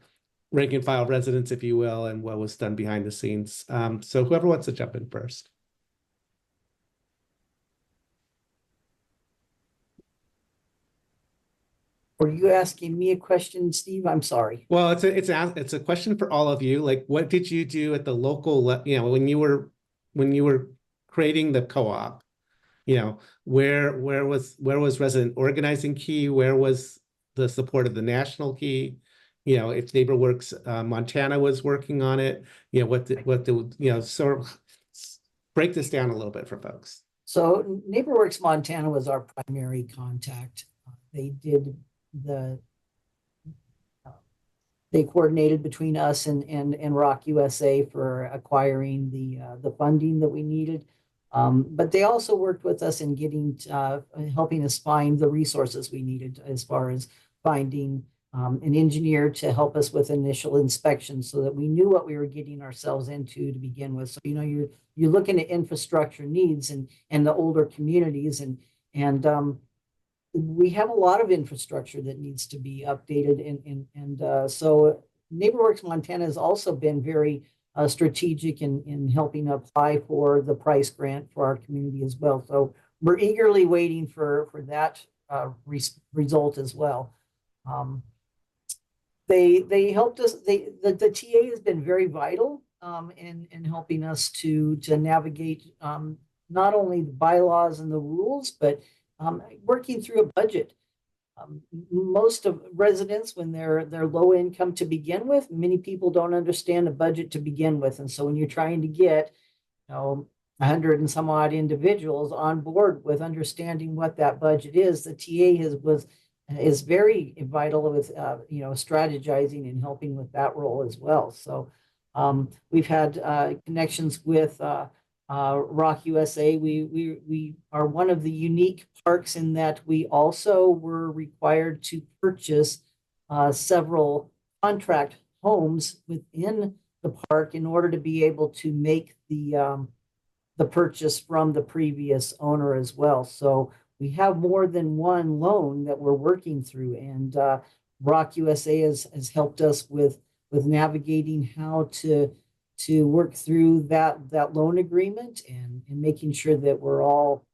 rank and file residents, if you will, and what was done behind the scenes. So whoever wants to jump in first. Were you asking me a question, Steve? I'm sorry. Well, it's a question for all of you. Like, what did you do at the local, you know, when you were creating the co-op? You know, where was resident organizing key? Where was the support of the national key? You know, if NeighborWorks Montana was working on it, you know, what the you know, sort of break this down a little bit for folks. So NeighborWorks Montana was our primary contact. They coordinated between us and ROC USA for acquiring the funding that we needed. But they also worked with us in helping us find the resources we needed, as far as finding an engineer to help us with initial inspection, so that we knew what we were getting ourselves into to begin with. So, you know, you're looking at infrastructure needs and the older communities, and we have a lot of infrastructure that needs to be updated, so NeighborWorks Montana has also been very strategic in helping apply for the price grant for our community as well. So we're eagerly waiting for that result as well. They helped us. The TA has been very vital in helping us to navigate not only the bylaws and the rules, but working through a budget. Most of residents, when they're low income to begin with, many people don't understand a budget to begin with. And so when you're trying to get, you know, 100 and some odd individuals on board with understanding what that budget is, the TA is very vital with you know, strategizing and helping with that role as well. So we've had connections with ROC USA. We are one of the unique parks in that we also were required to purchase several contract homes within the park in order to be able to make the purchase from the previous owner as well. So we have more than one loan that we're working through, and ROC USA has helped us with navigating how to work through that loan agreement and making sure that we're all,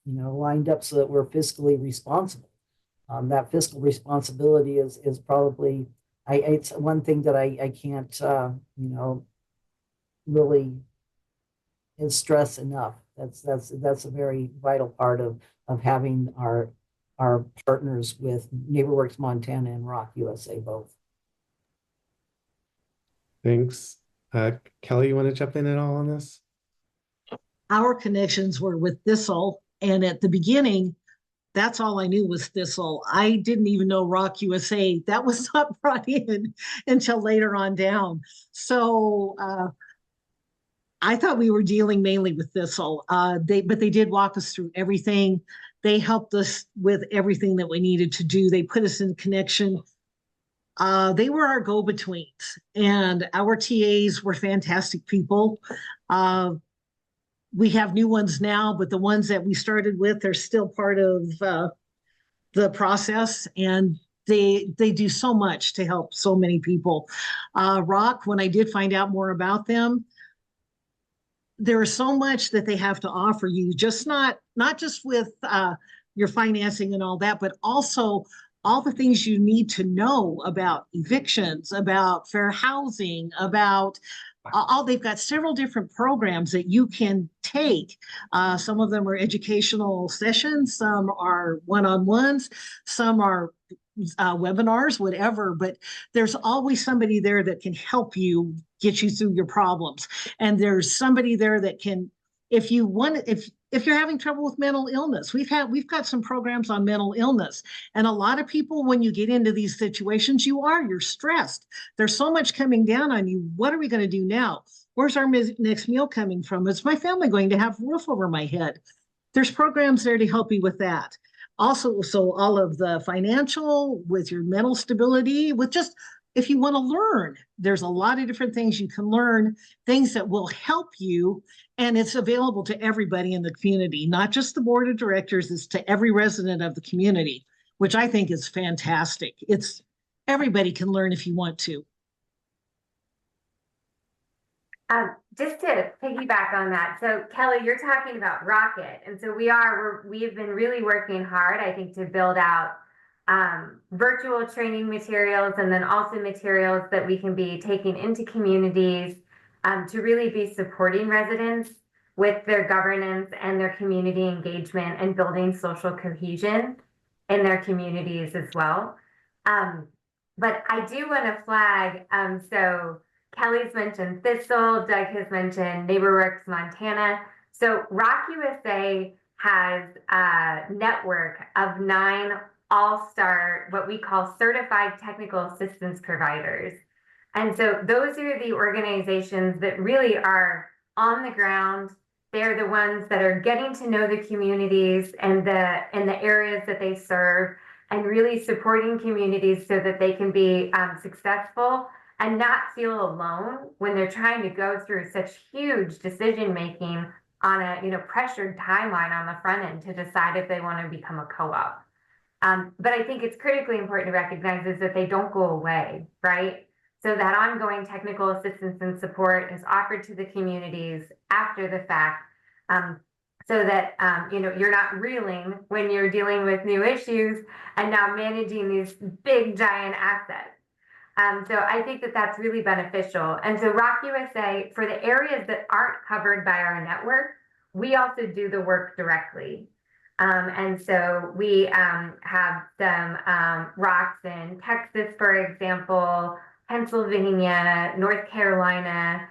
you know, lined up so that we're fiscally responsible. That fiscal responsibility is probably it's one thing that I can't you know, really stress enough. That's a very vital part of having our partners with NeighborWorks Montana and ROC USA both. Thanks. Kelly, you want to jump in at all on this? Our connections were with Thistle, and at the beginning, that's all I knew was Thistle. I didn't even know Rock USA. That was not brought in until later on down. So I thought we were dealing mainly with Thistle. But they did walk us through everything. They helped us with everything that we needed to do. They put us in connection. They were our go-betweens, and our TAs were fantastic people. We have new ones now, but the ones that we started with are still part of the process, and they do so much to help so many people. Rock, when I did find out more about them, there is so much that they have to offer you, just not just with your financing and all that, but also all the things you need to know about evictions, about fair housing, about they've got several different programs that you can take. Some of them are educational sessions, some are one-on-ones, some are webinars, whatever, but there's always somebody there that can help you get you through your problems. And there's somebody there that can, if you're having trouble with mental illness, we've got some programs on mental illness. And a lot of people, when you get into these situations, you're stressed. There's so much coming down on you. What are we going to do now? Where's our next meal coming from? Is my family going to have a roof over my head? There's programs there to help you with that. Also, so all of the financial, with your mental stability, with just, if you want to learn, there's a lot of different things you can learn, things that will help you. And it's available to everybody in the community, not just the board of directors, it's to every resident of the community, which I think is fantastic. Everybody can learn if you want to. Just to piggyback on that, so Kelly, you're talking about Rocket, and so we've been really working hard, I think, to build out virtual training materials, and then also materials that we can be taking into communities to really be supporting residents with their governance and their community engagement and building social cohesion in their communities as well. But I do want to flag, so Kelly's mentioned Thistle, Doug has mentioned NeighborWorks Montana. So ROC USA has a network of 9 all-star, what we call certified technical assistance providers. And so those are the organizations that really are on the ground. They're the ones that are getting to know the communities and the areas that they serve, and really supporting communities so that they can be successful and not feel alone when they're trying to go through such huge decision making on a pressured timeline on the front end to decide if they want to become a co-op. But I think it's critically important to recognize is that they don't go away, right? So that ongoing technical assistance and support is offered to the communities after the fact, so that you're not reeling when you're dealing with new issues and now managing these big giant assets. So I think that that's really beneficial. And so ROC USA, for the areas that aren't covered by our network, we also do the work directly. And so we have some ROCs in Texas, for example, Pennsylvania, North Carolina,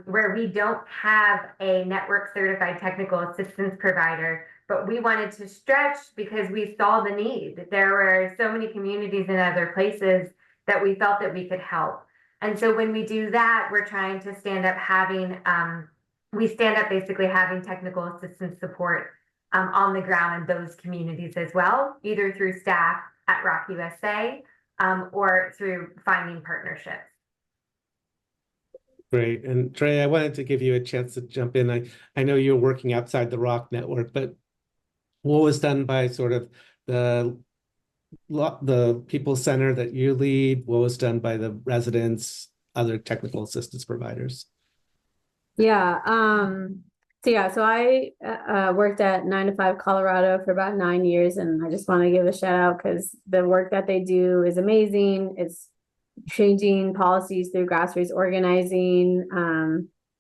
where we don't have a network certified technical assistance provider, but we wanted to stretch because we saw the need. There were so many communities in other places that we felt that we could help. And so when we do that, we're trying to stand up basically having technical assistance support on the ground in those communities as well, either through staff at ROC USA or through finding partnerships. Great. And Trey, I wanted to give you a chance to jump in. I know you're working outside the ROC network, but what was done by sort of the people center that you lead? What was done by the residents, other technical assistance providers? Yeah. So I worked at 9 to 5 Colorado for about 9 years, and I just want to give a shout out because the work that they do is amazing. It's changing policies through grassroots organizing,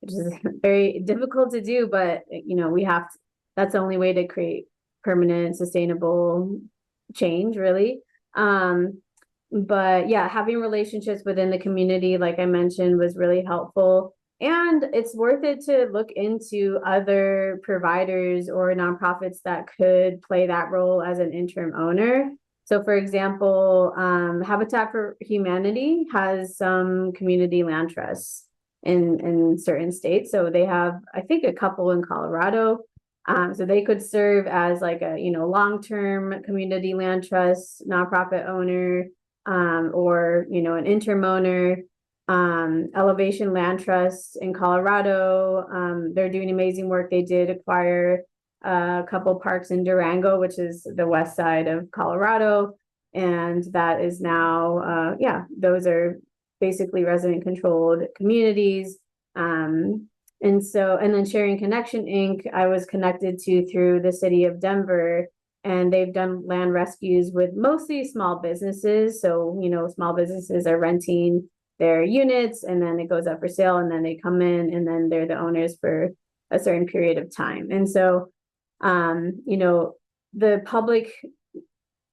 which is very difficult to do, but we have to, that's the only way to create permanent, sustainable change, really. but yeah, having relationships within the community, like I mentioned, was really helpful. And it's worth it to look into other providers or nonprofits that could play that role as an interim owner. So for example, Habitat for Humanity has some community land trusts in certain states. So they have, I think, a couple in Colorado. So they could serve as like a, long-term community land trust, nonprofit owner, or, an interim owner. Elevation Land Trust in Colorado, they're doing amazing work. They did acquire a couple parks in Durango, which is the west side of Colorado. And that is now, those are basically resident controlled communities. And then Sharing Connection Inc., I was connected to through the city of Denver, and they've done land rescues with mostly small businesses. So, small businesses are renting their units, and then it goes up for sale, and then they come in, and then they're the owners for a certain period of time. And so, the public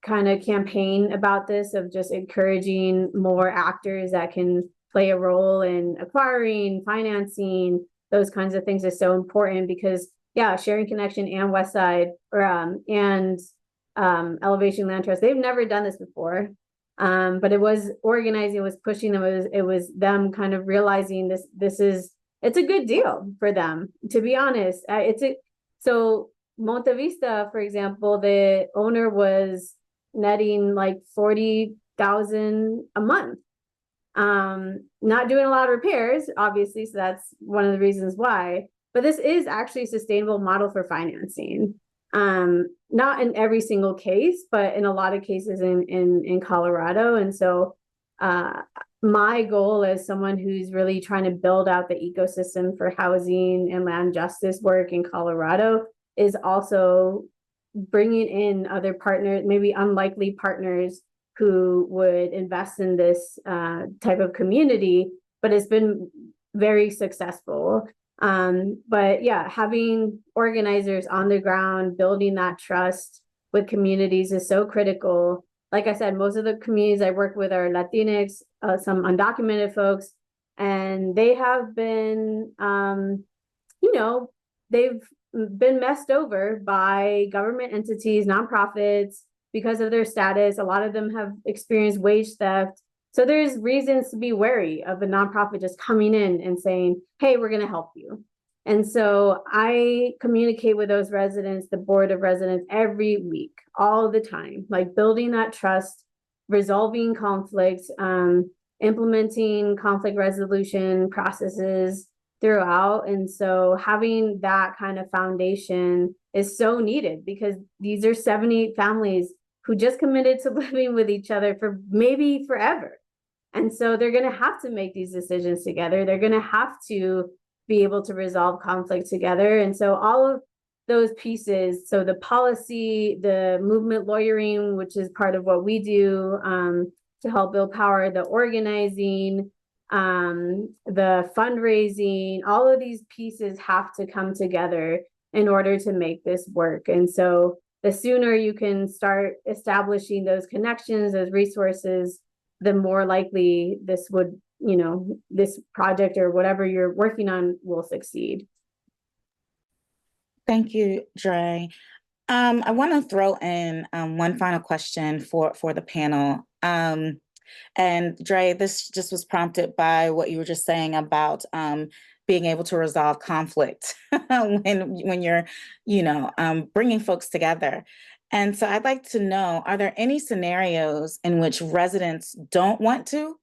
kind of campaign about this, of just encouraging more actors that can play a role in acquiring, financing, those kinds of things, is so important, because Sharing Connection and Westside and Elevation Land Trust, they've never done this before. But it was organizing, it was pushing them, it was them kind of realizing it's a good deal for them, to be honest. So Monte Vista, for example, the owner was netting like 40,000 a month. Not doing a lot of repairs, obviously, so that's one of the reasons why. But this is actually a sustainable model for financing. Not in every single case, but in a lot of cases in Colorado. And so my goal as someone who's really trying to build out the ecosystem for housing and land justice work in Colorado is also bringing in other partners, maybe unlikely partners, who would invest in this type of community, but it's been very successful. But having organizers on the ground, building that trust with communities is so critical. Like I said, most of the communities I work with are Latinx, some undocumented folks, and they have been, they've been messed over by government entities, nonprofits, because of their status. A lot of them have experienced wage theft. So there's reasons to be wary of a nonprofit just coming in and saying, hey, we're going to help you. And so I communicate with those residents, the board of residents, every week, all the time, like building that trust, resolving conflicts, implementing conflict resolution processes throughout. And so having that kind of foundation is so needed, because these are 78 families who just committed to living with each other for maybe forever. And so they're going to have to make these decisions together. They're going to have to be able to resolve conflict together. And so all of those pieces, so the policy, the movement lawyering, which is part of what we do to help build power, the organizing, the fundraising, all of these pieces have to come together in order to make this work. And so the sooner you can start establishing those connections, those resources, the more likely this would, this project or whatever you're working on will succeed. Thank you, Dre. I want to throw in one final question for the panel. And Dre, this just was prompted by what you were just saying about being able to resolve conflict when you're, bringing folks together. And so I'd like to know, are there any scenarios in which residents don't want to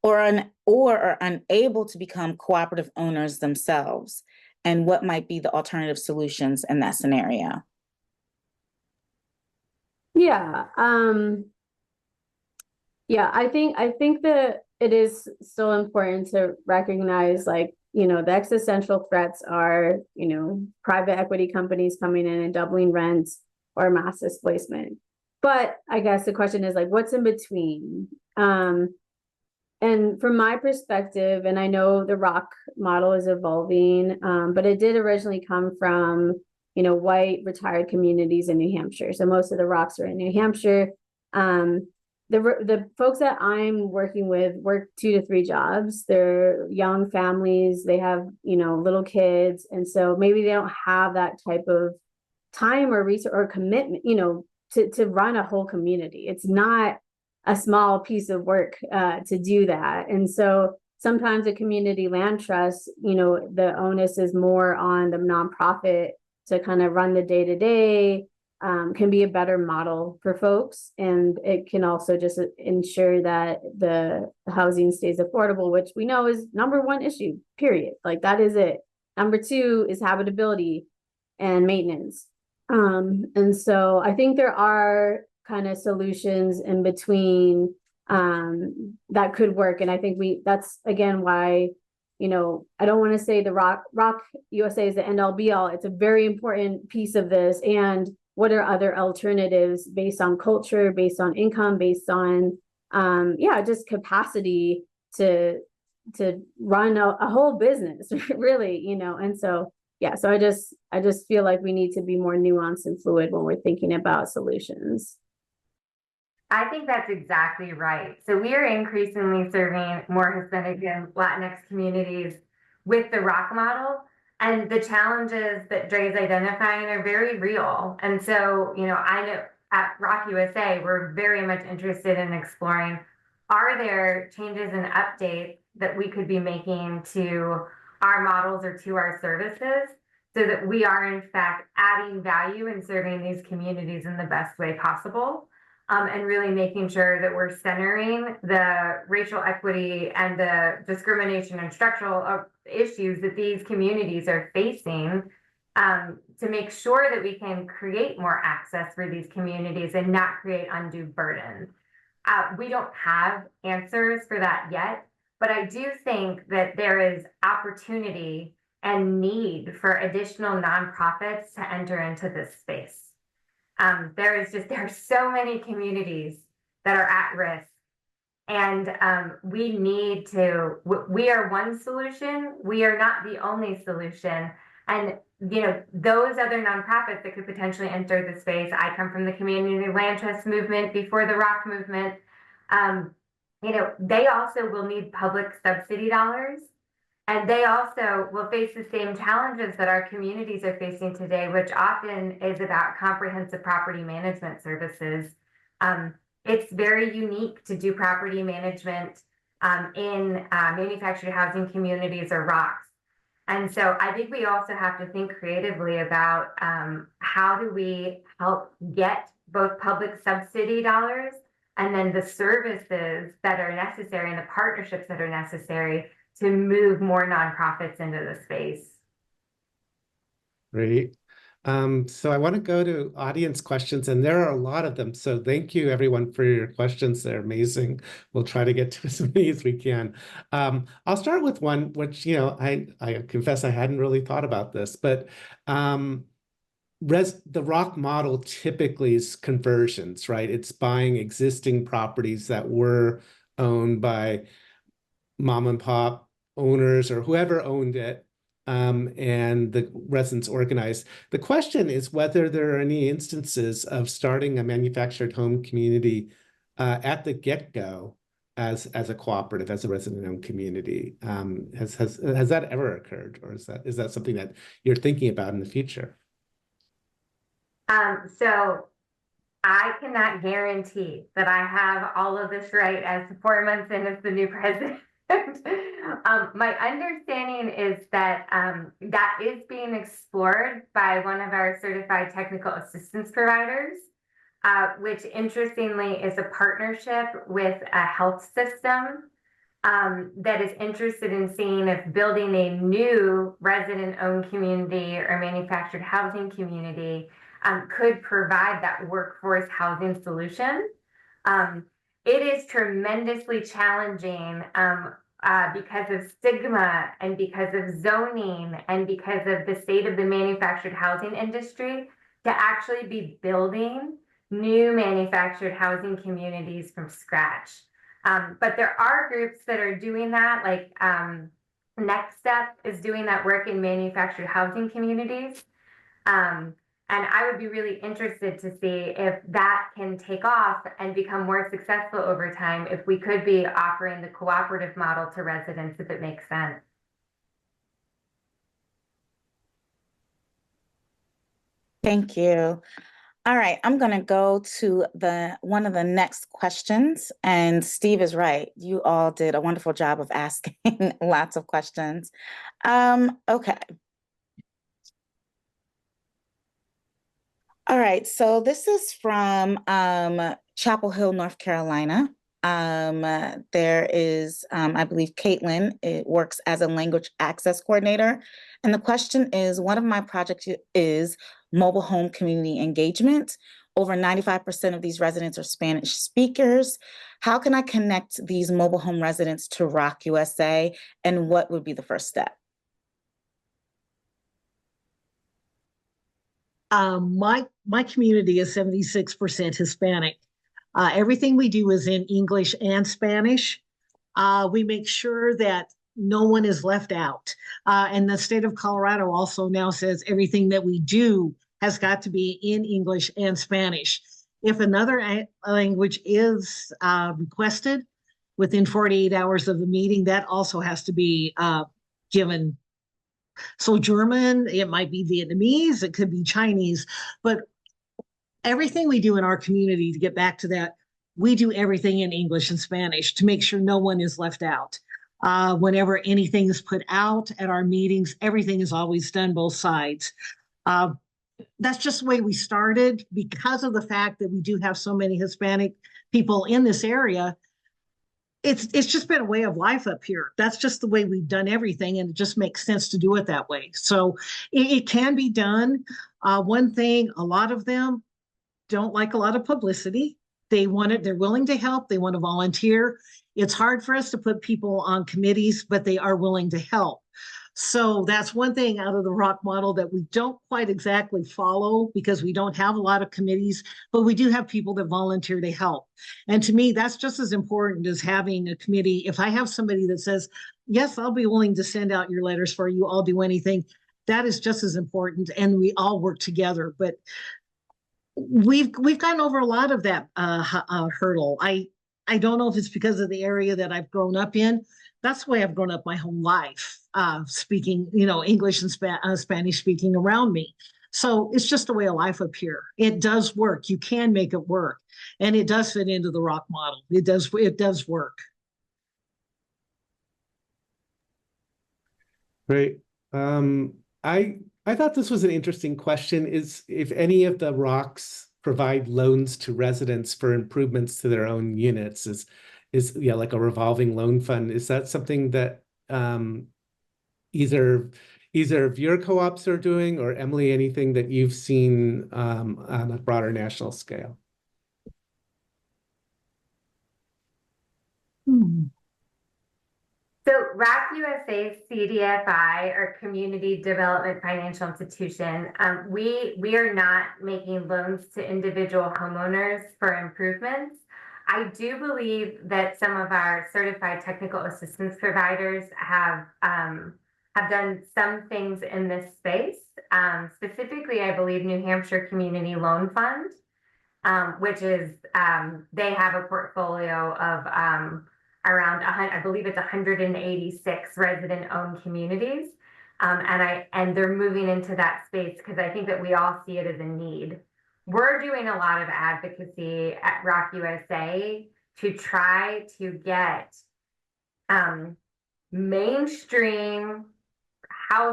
or are unable to become cooperative owners themselves? And what might be the alternative solutions in that scenario? Yeah. I think that it is still important to recognize, the existential threats are, private equity companies coming in and doubling rents or mass displacement. But I guess the question is what's in between? And from my perspective, and I know the ROC model is evolving, but it did originally come from, white retired communities in New Hampshire. So most of the ROCs are in New Hampshire. the folks that I'm working with work 2 to 3 jobs. They're young families, they have, little kids. And so maybe they don't have that type of time or resource or commitment, to run a whole community. It's not a small piece of work to do that. And so sometimes a community land trust, the onus is more on the nonprofit to kind of run the day-to-day, can be a better model for folks. And it can also just ensure that the housing stays affordable, which we know is number one issue, period. Like that is it. Number two is habitability and maintenance. And so I think there are kind of solutions in between that could work. And I think that's again why, I don't want to say the ROC USA is the end all be all. It's a very important piece of this. And what are other alternatives based on culture, based on income, based on just capacity to run a whole business, really, and so so I just feel like we need to be more nuanced and fluid when we're thinking about solutions. I think that's exactly right. So we are increasingly serving more Hispanic and Latinx communities with the ROC model. And the challenges that Dre is identifying are very real. And so, I know at ROC USA, we're very much interested in exploring, are there changes and updates that we could be making to our models or to our services so that we are in fact adding value and serving these communities in the best way possible? And really making sure that we're centering the racial equity and the discrimination and structural issues that these communities are facing, to make sure that we can create more access for these communities and not create undue burden. We don't have answers for that yet, but I do think that there is opportunity and need for additional nonprofits to enter into this space. There are so many communities that are at risk, and we are one solution. We are not the only solution. And, those other nonprofits that could potentially enter the space, I come from the community land trust movement before the ROC movement. They also will need public subsidy dollars. And they also will face the same challenges that our communities are facing today, which often is about comprehensive property management services. It's very unique to do property management in manufactured housing communities or ROCs. And so I think we also have to think creatively about how do we help get both public subsidy dollars and then the services that are necessary and the partnerships that are necessary to move more nonprofits into the space. Great. So I want to go to audience questions, and there are a lot of them. So thank you, everyone, for your questions. They're amazing. We'll try to get to as many as we can. I'll start with one, which, I confess I hadn't really thought about this, but the ROC model typically is conversions, right? It's buying existing properties that were owned by mom and pop owners or whoever owned it, and the residents organized. The question is whether there are any instances of starting a manufactured home community at the get-go as a cooperative, as a resident-owned community. Has that ever occurred, or is that something that you're thinking about in the future? So I cannot guarantee that I have all of this right as 4 months in as the new president. My understanding is that that is being explored by one of our certified technical assistance providers, which interestingly is a partnership with a health system that is interested in seeing if building a new resident-owned community or manufactured housing community could provide that workforce housing solution. It is tremendously challenging because of stigma and because of zoning and because of the state of the manufactured housing industry to actually be building new manufactured housing communities from scratch. But there are groups that are doing that, like Next Step is doing that work in manufactured housing communities. And I would be really interested to see if that can take off and become more successful over time, if we could be offering the cooperative model to residents, if it makes sense. Thank you. All right, I'm going to go to one of the next questions. And Steve is right. You all did a wonderful job of asking lots of questions. Okay. All right, so this is from Chapel Hill, North Carolina. There is, I believe, Caitlin, it works as a language access coordinator. And the question is, one of my projects is mobile home community engagement. Over 95% of these residents are Spanish speakers. How can I connect these mobile home residents to ROC USA? And what would be the first step? My community is 76% Hispanic. Everything we do is in English and Spanish. We make sure that no one is left out. And the state of Colorado also now says everything that we do has got to be in English and Spanish. If another language is requested within 48 hours of the meeting, that also has to be given. So German, it might be Vietnamese, it could be Chinese, but everything we do in our community, to get back to that, we do everything in English and Spanish to make sure no one is left out. Whenever anything is put out at our meetings, everything is always done both sides. That's just the way we started because of the fact that we do have so many Hispanic people in this area. It's just been a way of life up here. That's just the way we've done everything, and it just makes sense to do it that way. So it can be done. One thing, a lot of them don't like a lot of publicity. They want it, they're willing to help, they want to volunteer. It's hard for us to put people on committees, but they are willing to help. So that's one thing out of the ROC model that we don't quite exactly follow because we don't have a lot of committees, but we do have people that volunteer to help. And to me, that's just as important as having a committee. If I have somebody that says, yes, I'll be willing to send out your letters for you, I'll do anything, that is just as important, and we all work together. But we've gotten over a lot of that hurdle. I don't know if it's because of the area that I've grown up in. That's the way I've grown up my whole life, speaking, English and Spanish speaking around me. So it's just a way of life up here. It does work. You can make it work, and it does fit into the ROC model. It does work. Great. I thought this was an interesting question, is if any of the ROCs provide loans to residents for improvements to their own units, is like a revolving loan fund. Is that something that either of your co-ops are doing, or Emily, anything that you've seen on a broader national scale? So ROC USA CDFI, or Community Development Financial Institution, we are not making loans to individual homeowners for improvements. I do believe that some of our certified technical assistance providers have done some things in this space. Specifically, I believe New Hampshire Community Loan Fund, which is they have a portfolio of around I believe it's 186 resident-owned communities, and they're moving into that space because I think that we all see it as a need. We're doing a lot of advocacy at ROC USA to try to get mainstream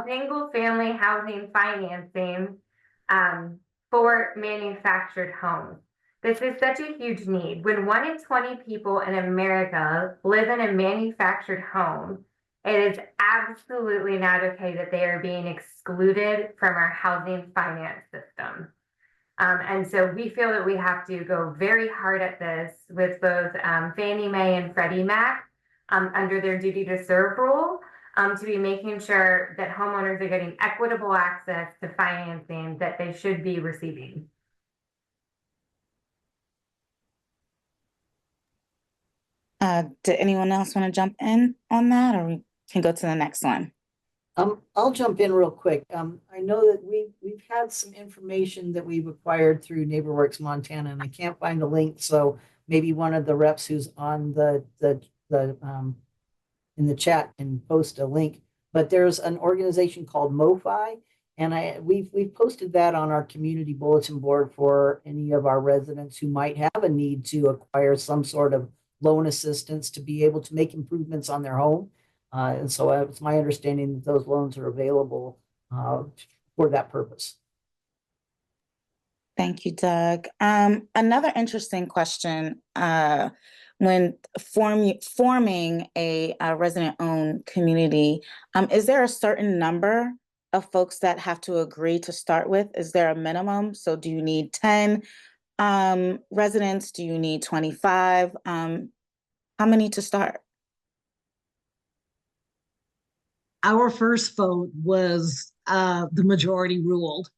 single-family housing financing for manufactured homes. This is such a huge need. When 1 in 20 people in America live in a manufactured home, it is absolutely not okay that they are being excluded from our housing finance system. And so we feel that we have to go very hard at this with both Fannie Mae and Freddie Mac under their duty to serve rule, to be making sure that homeowners are getting equitable access to financing that they should be receiving. Did anyone else want to jump in on that, or we can go to the next one? I'll jump in real quick. I know that we've had some information that we've acquired through NeighborWorks Montana, and I can't find a link. So maybe one of the reps who's on the in the chat can post a link. But there's an organization called MoFi, and we've posted that on our community bulletin board for any of our residents who might have a need to acquire some sort of loan assistance to be able to make improvements on their home. And so it's my understanding that those loans are available for that purpose. Thank you, Doug. Another interesting question, when forming a resident-owned community, is there a certain number of folks that have to agree to start with? Is there a minimum? So do you need 10 residents? Do you need 25? How many to start? Our first vote was the majority ruled.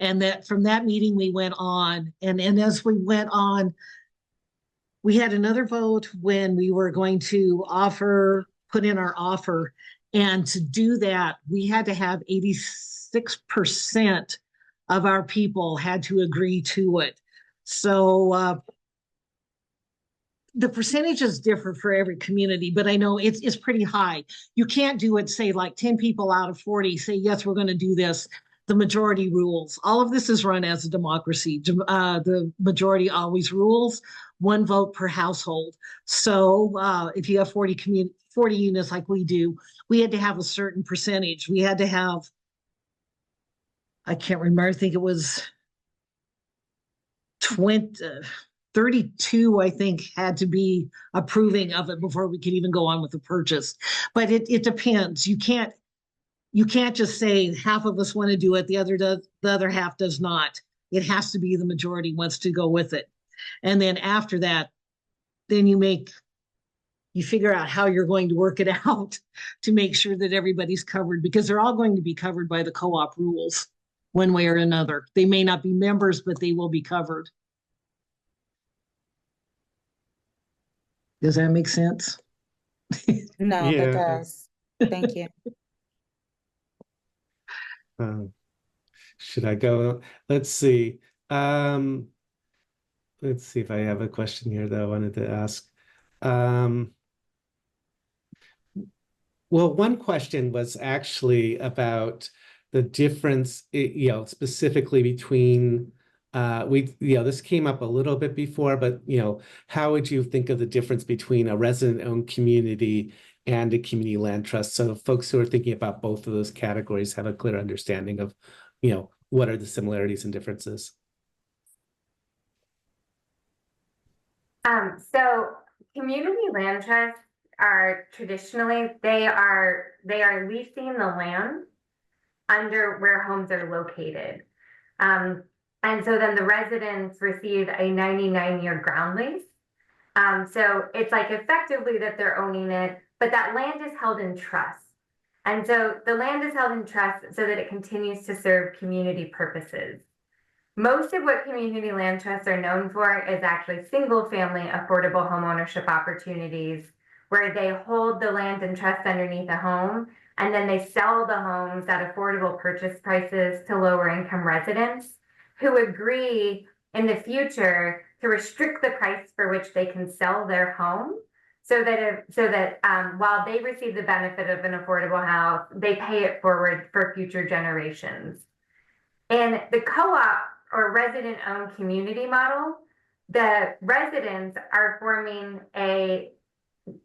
And that from that meeting, we went on. And as we went on, we had another vote when we were going to put in our offer. And to do that, we had to have 86% of our people had to agree to it. So the percentages differ for every community, but I know it's pretty high. You can't do it, say like 10 people out of 40 say, yes, we're going to do this. The majority rules. All of this is run as a democracy. The majority always rules, one vote per household. So if you have 40 units like we do, we had to have a certain percentage. We had to have, I can't remember, I think it was 32, I think, had to be approving of it before we could even go on with the purchase. But it depends. You can't just say half of us want to do it, the other half does not. It has to be the majority wants to go with it. And then after that, then you figure out how you're going to work it out to make sure that everybody's covered, because they're all going to be covered by the co-op rules one way or another. They may not be members, but they will be covered. Does that make sense? No, Yeah. that does. Thank you. Should I go? Let's see. Let's see if I have a question here that I wanted to ask. Well, one question was actually about the difference, specifically between this came up a little bit before, but how would you think of the difference between a resident-owned community and a community land trust? So folks who are thinking about both of those categories have a clear understanding of, what are the similarities and differences. So community land trusts are traditionally, they are leasing the land under where homes are located. And so then the residents receive a 99-year ground lease. So it's like effectively that they're owning it, but that land is held in trust. And so the land is held in trust so that it continues to serve community purposes. Most of what community land trusts are known for is actually single-family affordable homeownership opportunities, where they hold the land in trust underneath a home, and then they sell the homes at affordable purchase prices to lower-income residents who agree in the future to restrict the price for which they can sell their home, so that while they receive the benefit of an affordable house, they pay it forward for future generations. In the co-op or resident-owned community model, the residents are forming a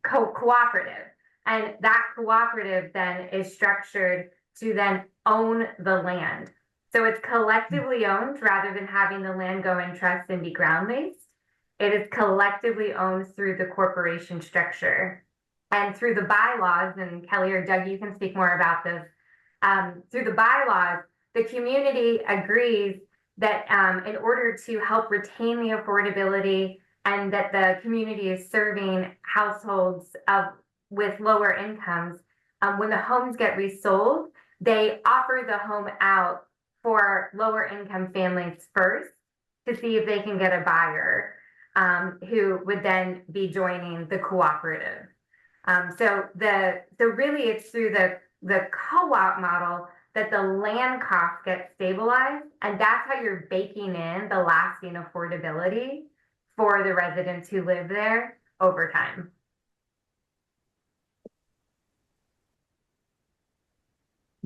cooperative, and that cooperative then is structured to then own the land. So it's collectively owned rather than having the land go in trust and be ground leased. It is collectively owned through the corporation structure and through the bylaws. And Kelly or Doug, you can speak more about this. Through the bylaws, the community agrees that in order to help retain the affordability and that the community is serving households with lower incomes, when the homes get resold, they offer the home out for lower income families first to see if they can get a buyer who would then be joining the cooperative. So really it's through the the co-op model, that the land cost gets stabilized, and that's how you're baking in the lasting affordability for the residents who live there over time.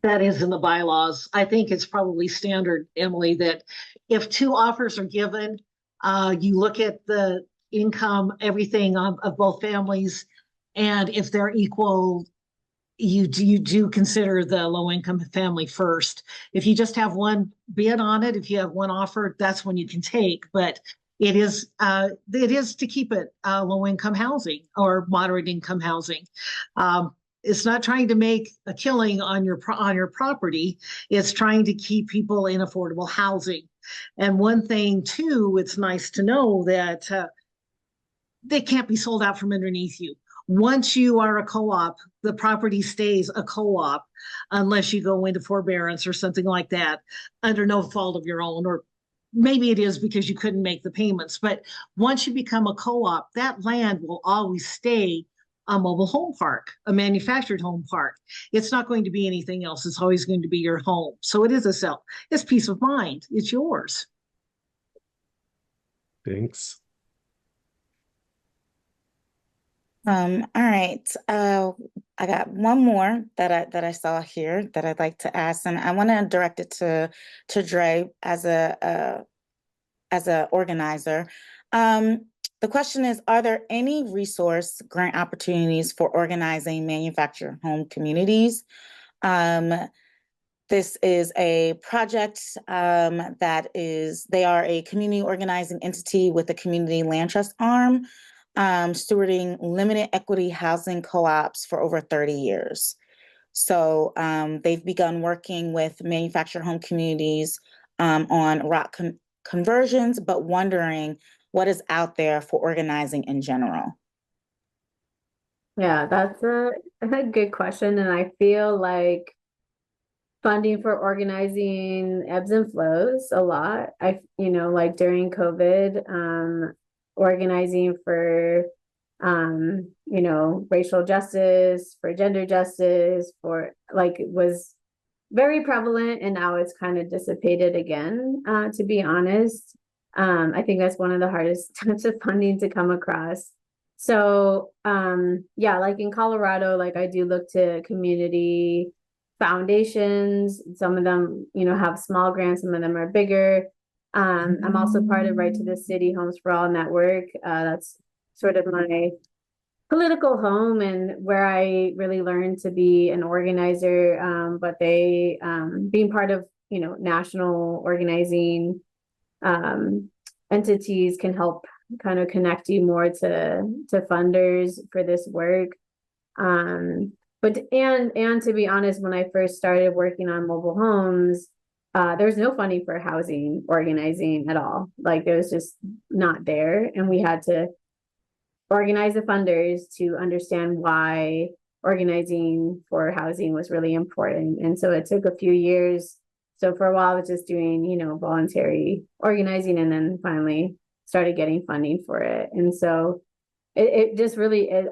That is in the bylaws. I think it's probably standard, Emily, that if two offers are given, you look at the income, everything of both families, and if they're equal, you do consider the low income family first. If you just have one bid on it, if you have one offer, that's when you can take. But it is to keep it low income housing or moderate income housing. It's not trying to make a killing on your property. It's trying to keep people in affordable housing. And one thing too, it's nice to know that they can't be sold out from underneath you. Once you are a co-op, the property stays a co-op unless you go into forbearance or something like that under no fault of your own, or maybe it is because you couldn't make the payments. But once you become a co-op, that land will always stay a mobile home park, a manufactured home park. It's not going to be anything else. It's always going to be your home. So it is it's peace of mind. It's yours. Thanks. All right. I got one more that I saw here that I'd like to ask, and I want to direct it to Dre as a organizer. The question is, are there any resource grant opportunities for organizing manufactured home communities? This is a project they are a community organizing entity with a community land trust arm, stewarding limited equity housing co-ops for over 30 years. So they've begun working with manufactured home communities on ROC conversions, but wondering what is out there for organizing in general. Yeah, that's a good question. And I feel like funding for organizing ebbs and flows a lot. Like during COVID, organizing for, racial justice, for gender justice, it was very prevalent, and now it's kind of dissipated again, to be honest. I think that's one of the hardest types of funding to come across. So, like in Colorado, like I do look to community foundations. Some of them, have small grants, some of them are bigger. I'm also part of Right to the City Homes for All network. That's sort of my political home and where I really learned to be an organizer. But they, being part of, national organizing entities can help kind of connect you more to funders for this work. But to be honest, when I first started working on mobile homes, there was no funding for housing organizing at all. Like it was just not there. And we had to organize the funders to understand why organizing for housing was really important. And so it took a few years. So for a while I was just doing, voluntary organizing, and then finally started getting funding for it. And so it just really is,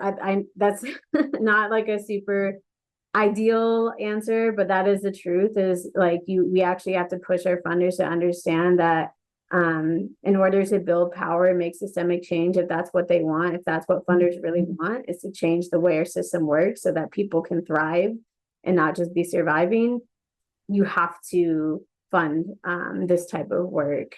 that's not like a super ideal answer, but that is the truth, is like we actually have to push our funders to understand that in order to build power and make systemic change, if that's what they want, if that's what funders really want, is to change the way our system works so that people can thrive and not just be surviving, you have to fund this type of work.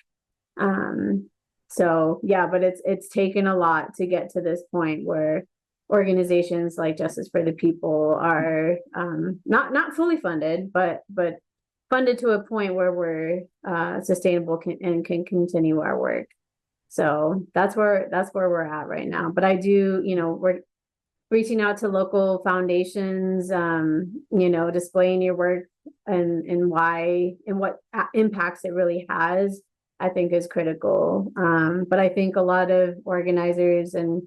So yeah, but it's taken a lot to get to this point where organizations like Justice for the People are not fully funded, but funded to a point where we're sustainable and can continue our work. So that's where we're at right now. But I do, we're reaching out to local foundations, displaying your work and why and what impacts it really has, I think is critical. But I think a lot of organizers and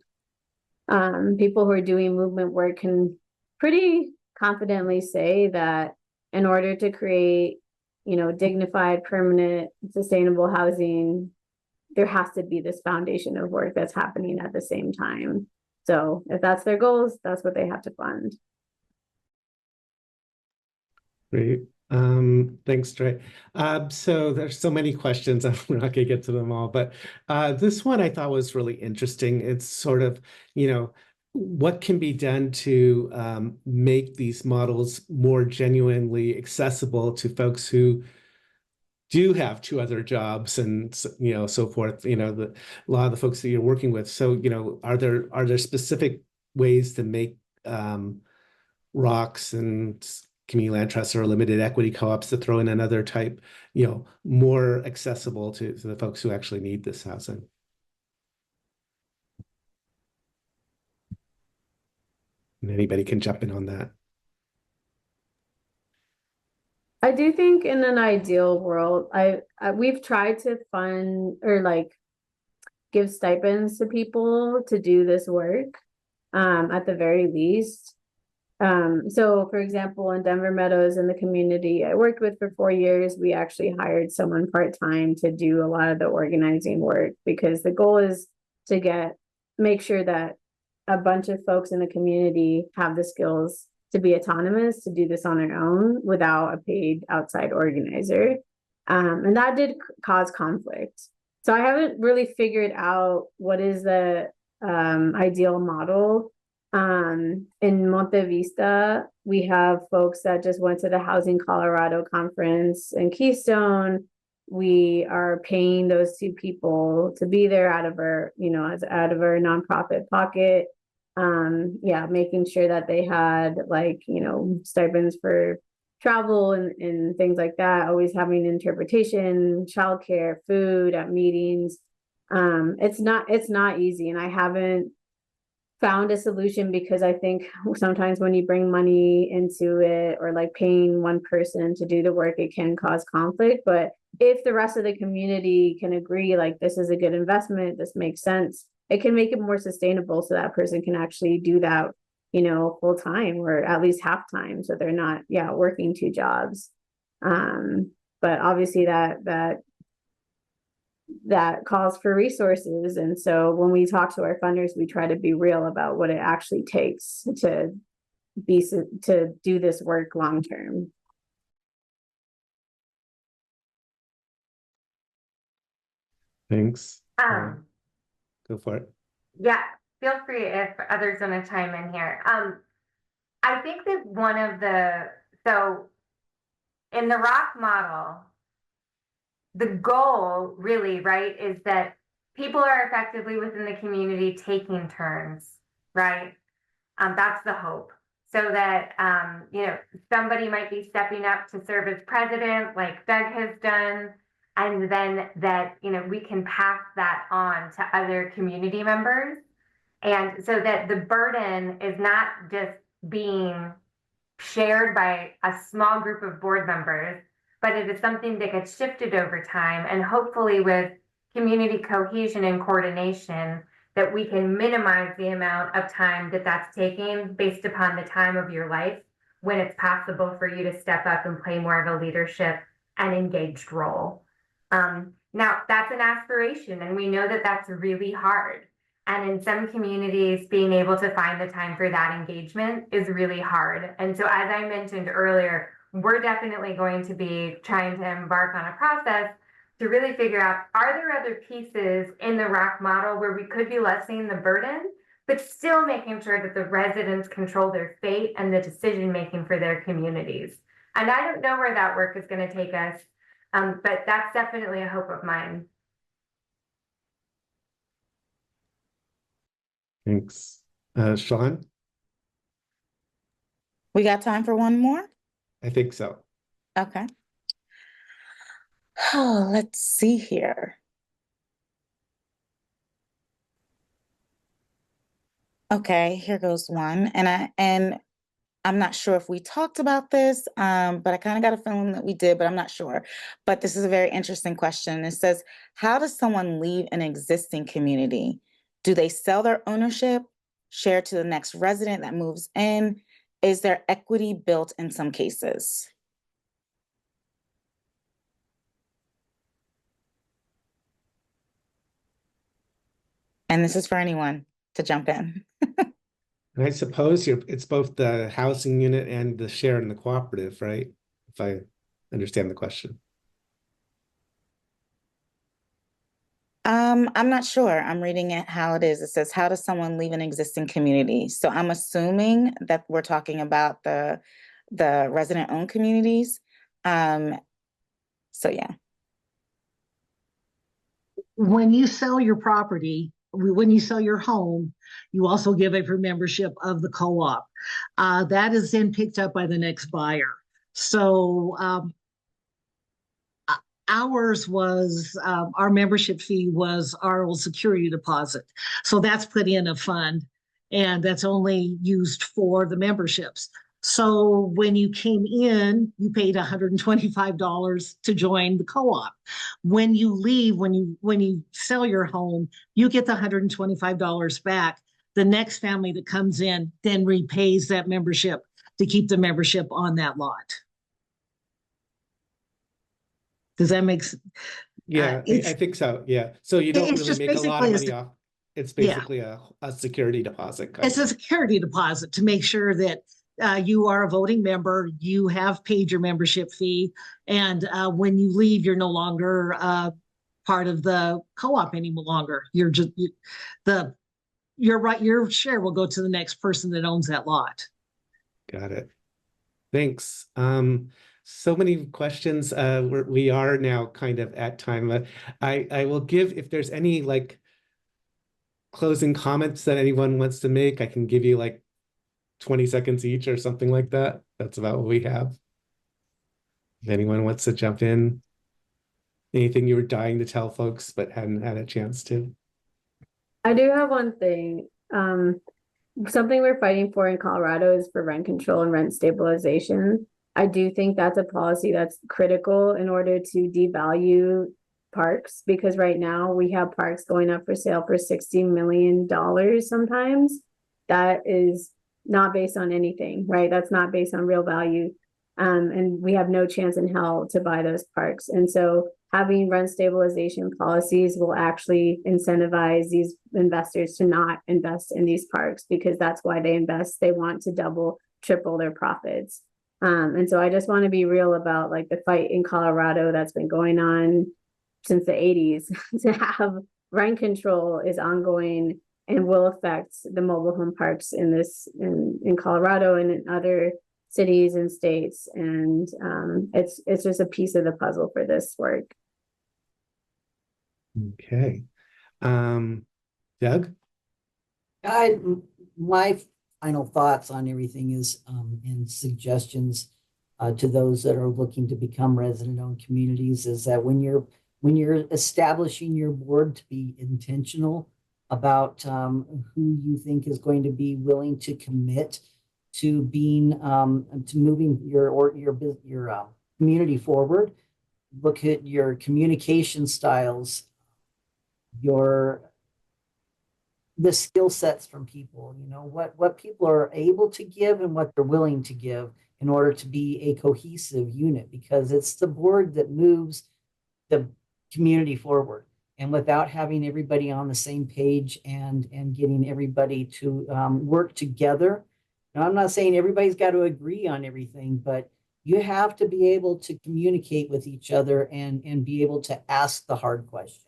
people who are doing movement work can pretty confidently say that in order to create, dignified, permanent, sustainable housing, there has to be this foundation of work that's happening at the same time. So if that's their goals, that's what they have to fund. Great. Thanks, Trey. So there's so many questions. We're not going to get to them all, but this one I thought was really interesting. It's sort of, what can be done to make these models more genuinely accessible to folks who do have two other jobs and so forth. A lot of the folks that you're working with. So are there specific ways to make ROCs and community land trusts or limited equity co-ops, to throw in another type, more accessible to the folks who actually need this housing? And anybody can jump in on that. I do think in an ideal world, we've tried to fund or like give stipends to people to do this work, at the very least. So for example, in Denver Meadows, in the community I worked with for 4 years, we actually hired someone part-time to do a lot of the organizing work, because the goal is to make sure that a bunch of folks in the community have the skills to be autonomous, to do this on their own without a paid outside organizer. And that did cause conflict. So I haven't really figured out what is the ideal model. In Monte Vista, we have folks that just went to the Housing Colorado conference in Keystone. We are paying those two people to be there out of our, out of our nonprofit pocket. Making sure that they had stipends for travel and things like that, always having interpretation, childcare, food at meetings. It's not easy, and I haven't found a solution, because I think sometimes when you bring money into it, or like paying one person to do the work, it can cause conflict. But if the rest of the community can agree, like, this is a good investment, this makes sense, it can make it more sustainable, so that person can actually do that, full time, or at least half time, so they're not working two jobs. But obviously that calls for resources. And so when we talk to our funders, we try to be real about what it actually takes to do this work long term. Thanks. Um, Go for it. Yeah, feel free if others want to chime in here. I think that so in the ROC model, the goal really, right, is that people are effectively within the community taking turns, right? That's the hope. So that, somebody might be stepping up to serve as president, like Doug has done, and then that, we can pass that on to other community members. And so that the burden is not just being shared by a small group of board members, but it is something that gets shifted over time, and hopefully with community cohesion and coordination, that we can minimize the amount of time that that's taking based upon the time of your life when it's possible for you to step up and play more of a leadership and engaged role. Now, that's an aspiration, and we know that that's really hard. And in some communities, being able to find the time for that engagement is really hard. And so, as I mentioned earlier, we're definitely going to be trying to embark on a process to really figure out, are there other pieces in the ROC model where we could be lessening the burden, but still making sure that the residents control their fate and the decision making for their communities. And I don't know where that work is going to take us, but that's definitely a hope of mine. Thanks. Sean? We got time for one more? I think so. Okay. Oh, let's see here. Okay, here goes one. And I'm not sure if we talked about this, but I kind of got a feeling that we did, but I'm not sure. But this is a very interesting question. It says, how does someone leave an existing community? Do they sell their ownership, share to the next resident that moves in? Is there equity built in some cases? And this is for anyone to jump in. And I suppose it's both the housing unit and the share in the cooperative, right? if I understand the question. I'm not sure. I'm reading it how it is. It says, how does someone leave an existing community? So I'm assuming that we're talking about the resident-owned communities. So yeah. When you sell your property, when you sell your home, you also give a membership of the co-op. That is then picked up by the next buyer. So ours was, our membership fee was our old security deposit. So that's put in a fund, and that's only used for the memberships. So when you came in, you paid $125 to join the co-op. When you leave, when you sell your home, you get the $125 back. The next family that comes in then repays that membership to keep the membership on that lot. Does that make sense? Yeah, I think so. Yeah. So you don't It's really just make a lot of basically money off. It's yeah. basically a security deposit. Kind It's of. a security deposit to make sure that you are a voting member, you have paid your membership fee, and when you leave, you're no longer part of the co-op any longer. You're just you're right. Your share will go to the next person that owns that lot. Got it. Thanks. So many questions. We are now kind of at time. I will give, if there's any like closing comments that anyone wants to make, I can give you like 20 seconds each or something like that. That's about what we have. If anyone wants to jump in, anything you were dying to tell folks but hadn't had a chance to. I do have one thing. Something we're fighting for in Colorado is for rent control and rent stabilization. I do think that's a policy that's critical in order to devalue parks, because right now we have parks going up for sale for $60 million sometimes. That is not based on anything, right? That's not based on real value. And we have no chance in hell to buy those parks. And so having rent stabilization policies will actually incentivize these investors to not invest in these parks, because that's why they invest. They want to double, triple their profits. And so I just want to be real about like the fight in Colorado that's been going on since the 80s to have rent control is ongoing and will affect the mobile home parks in Colorado and in other cities and states. And it's just a piece of the puzzle for this work. Okay. Doug? My final thoughts on everything is and suggestions to those that are looking to become resident-owned communities is that when you're establishing your board, to be intentional about who you think is going to be willing to commit to being to moving your community forward. Look at your communication styles, the skill sets from people, what people are able to give and what they're willing to give in order to be a cohesive unit, because it's the board that moves the community forward. And without having everybody on the same page and getting everybody to work together. Now, I'm not saying everybody's got to agree on everything, but you have to be able to communicate with each other and be able to ask the hard questions.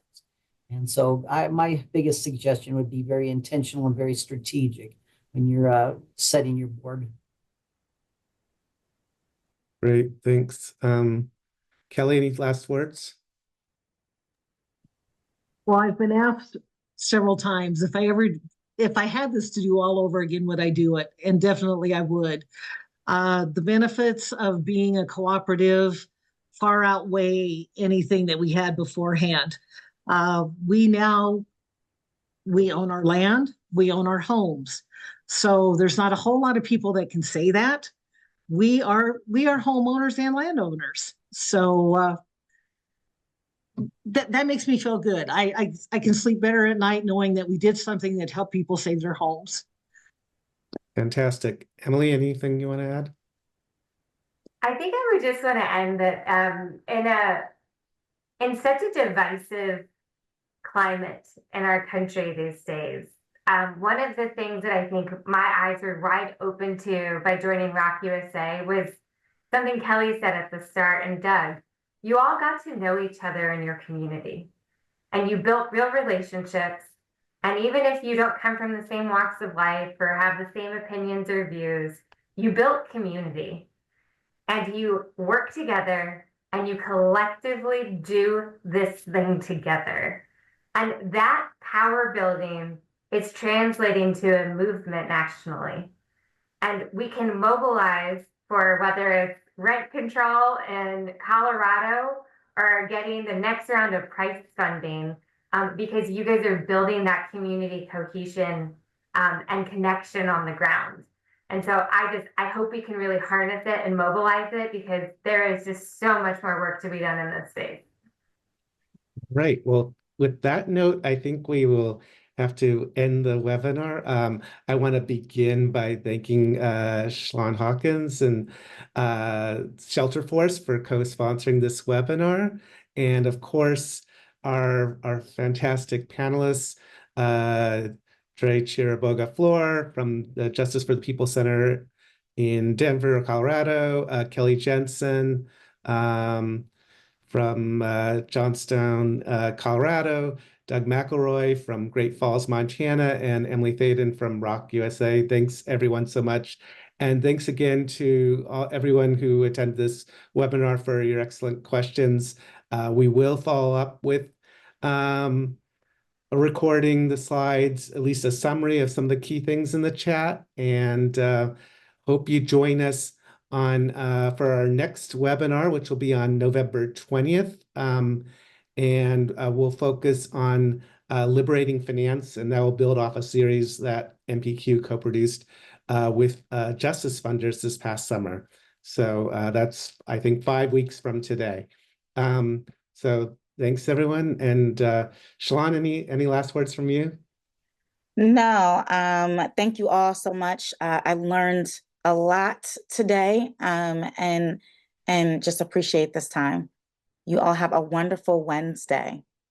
And so my biggest suggestion would be very intentional and very strategic when you're setting your board. Great, thanks. Kelly, any last words? Well, I've been asked several times if I had this to do all over again, would I do it? And definitely I would. The benefits of being a cooperative far outweigh anything that we had beforehand. We own our land, we own our homes. So there's not a whole lot of people that can say that. We are homeowners and landowners. So that makes me feel good. I can sleep better at night knowing that we did something that helped people save their homes. Fantastic. Emily, anything you want to add? I think I would just want to end that in such a divisive climate in our country these days. One of the things that I think my eyes were wide open to by joining ROC USA was something Kelly said at the start, and Doug, you all got to know each other in your community and you built real relationships. And even if you don't come from the same walks of life or have the same opinions or views, you built community and you work together and you collectively do this thing together. And that power building is translating to a movement nationally. And we can mobilize for whether it's rent control in Colorado or getting the next round of price funding, because you guys are building that community cohesion and connection on the ground. And so I hope we can really harness it and mobilize it, because there is just so much more work to be done in this space. Right. Well, with that note, I think we will have to end the webinar. I want to begin by thanking Shalon Hawkins and Shelterforce for co-sponsoring this webinar. And of course, our fantastic panelists, Chiriboga-Flor from the Justice for the People Center in Denver, Colorado, Kelly Jensen, from Johnstown, Colorado, Doug McElroy from Great Falls, Montana, and Emily Thaden from Rock, USA. Thanks everyone so much. And thanks again to everyone who attended this webinar for your excellent questions. We will follow up with recording the slides, at least a summary of some of the key things in the chat, and hope you join us on for our next webinar, which will be on November 20th. And we'll focus on liberating finance, and that will build off a series that NPQ co-produced with justice funders this past summer. So that's, I think, 5 weeks from today. So thanks, everyone. And Shalon, any last words from you? No, thank you all so much. I learned a lot today, and just appreciate this time. You all have a wonderful Wednesday.